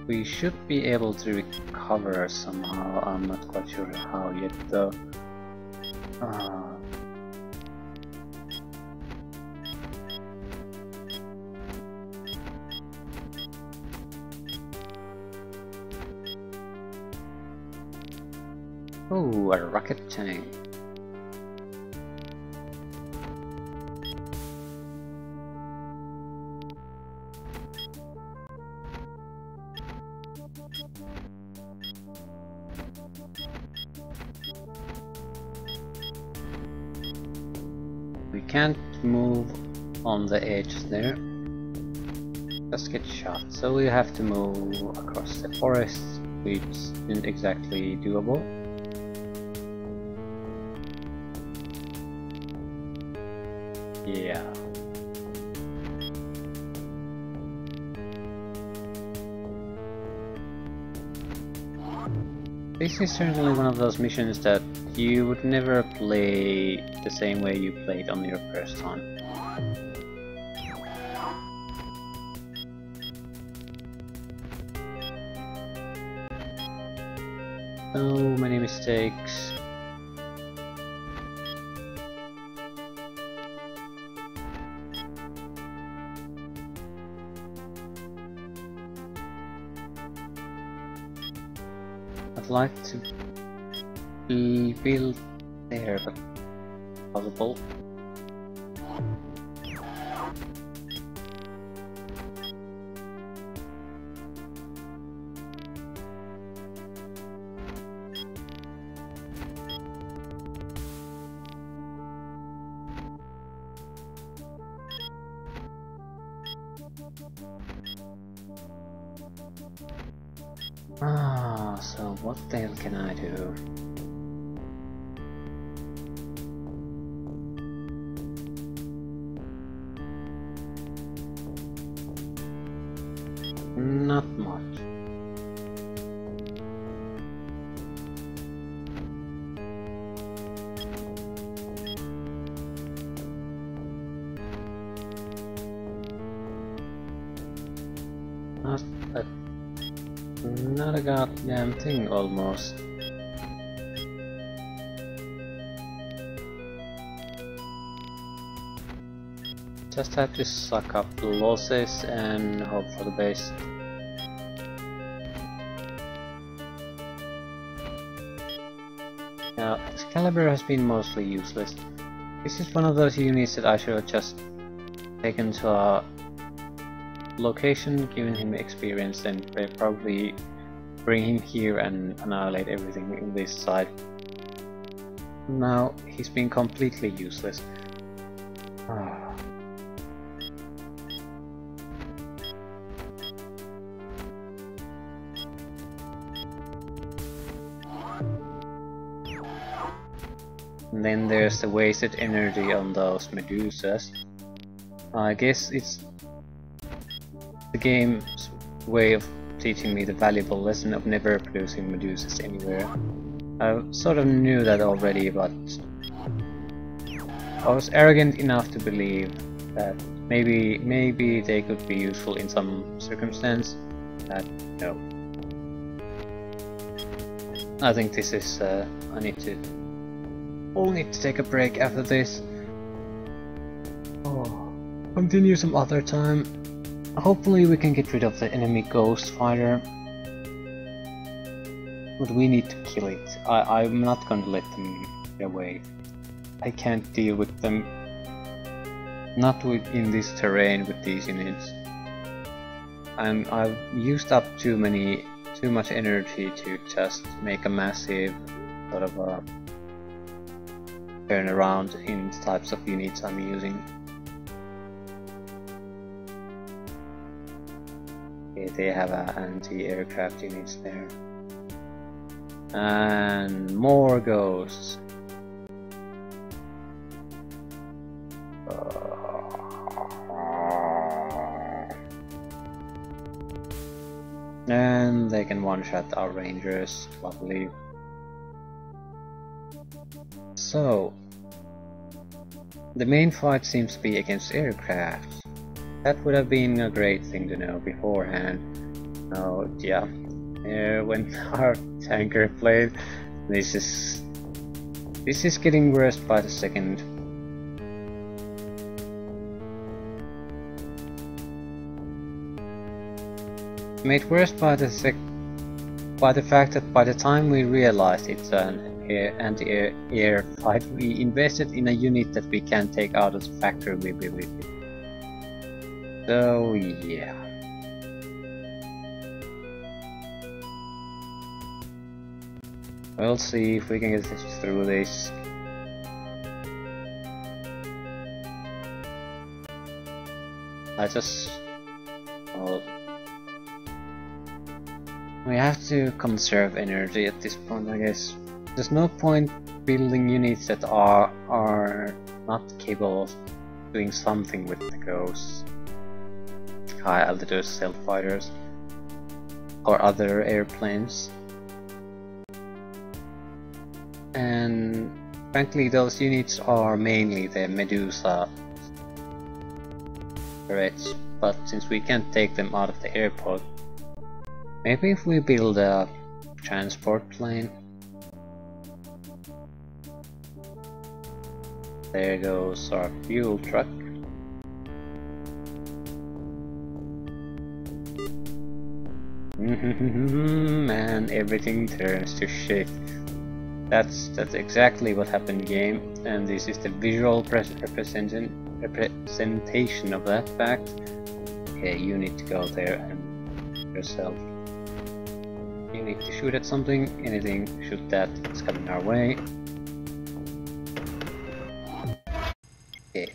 We should be able to recover somehow. I'm not quite sure how yet though. Oh, a rocket tank. We can't move on the edge there. Just get shot. So we have to move across the forest, which isn't exactly doable. Yeah. This is certainly one of those missions that you would never play the same way you played on your first time. So many mistakes. would like to be built there, but possible. So what the hell can I do? Not much. Not a goddamn thing, almost. Just have to suck up the losses and hope for the best. Yeah, Excalibur has been mostly useless. This is one of those units that I should have just taken to a location, given him experience, and probably bring him here and annihilate everything in this side. Now he's been completely useless. And then there's the wasted energy on those Medusas. I guess it's the game's way of teaching me the valuable lesson of never producing Medusas anywhere. I sort of knew that already, but I was arrogant enough to believe that maybe they could be useful in some circumstance. No. I think this is I'll need to take a break after this. Continue some other time. Hopefully we can get rid of the enemy ghost fighter. But we need to kill it. I'm not gonna let them get away. I can't deal with them. Not in this terrain with these units. I've used up too much energy to just make a massive sort of a turnaround in the types of units I'm using. Okay, they have anti-aircraft units there. And more ghosts. And they can one-shot our rangers, lovely. So, the main fight seems to be against aircraft. That would have been a great thing to know beforehand. Oh yeah, when our tanker played, this is getting worse by the second. Made worse by the fact that by the time we realized it's an anti-air fight, we invested in a unit that we can't take out of the factory we built it. So yeah. We'll see if we can get through this. Well, we have to conserve energy at this point, I guess. There's no point building units that are not capable of doing something with the ghosts. High altitude stealth fighters or other airplanes. And frankly, those units are mainly the Medusa threats, but since we can't take them out of the airport, maybe if we build a transport plane. There goes our fuel truck. and everything turns to shit. That's exactly what happened in the game, and this is the visual representation of that fact. Okay, you need to go there and yourself. You need to shoot at something, anything, shoot that, it's coming our way. Okay.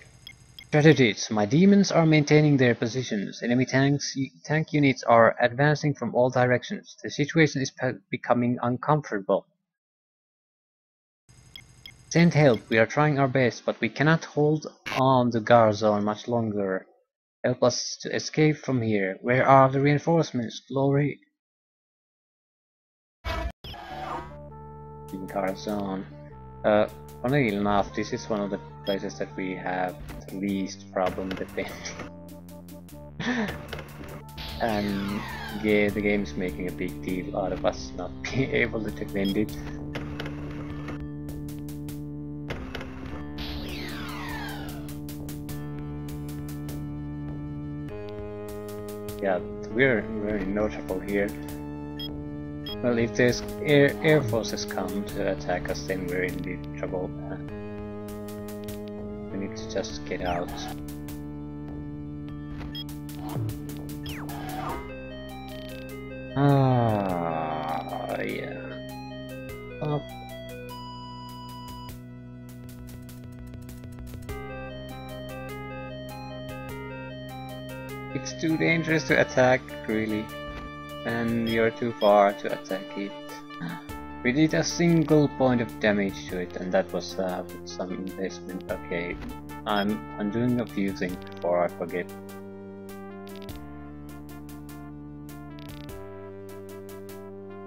Strategies. My demons are maintaining their positions. Enemy tank units are advancing from all directions. The situation is becoming uncomfortable. Send help. We are trying our best, but we cannot hold on the guard zone much longer. Help us to escape from here. Where are the reinforcements? Glory. Guard zone. Funnily enough, this is one of the places that we have the least problem defending. And yeah, the game's making a big deal out of us not being able to defend it. Yeah, we're in no trouble here. Well, if there's air forces come to attack us, then we're in deep trouble. We need to just get out. Yeah. It's too dangerous to attack, really. And you're too far to attack it. We did a single point of damage to it, and that was with some investment. Okay, I'm doing a few things before I forget.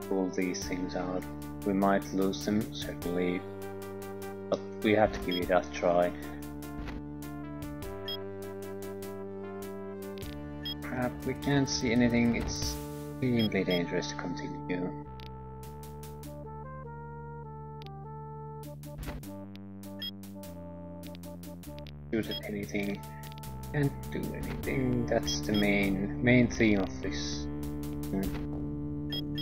Pull these things out. We might lose them, certainly, but we have to give it a try. Crap, we can't see anything. It's extremely dangerous to continue. Shoot at anything. Can't do anything. That's the main theme of this.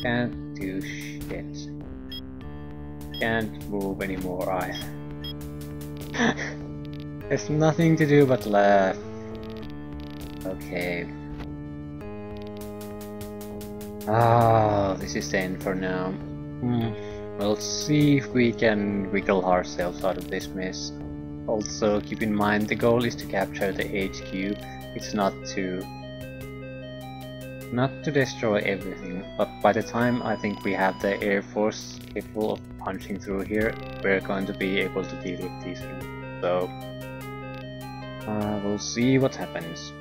Can't do shit. Can't move anymore either. There's nothing to do but laugh. Okay. This is the end for now. We'll see if we can wiggle ourselves out of this mess. Also, keep in mind the goal is to capture the HQ. It's not to destroy everything, but by the time I think we have the Air Force capable of punching through here, we're going to be able to deal with these things. So, we'll see what happens.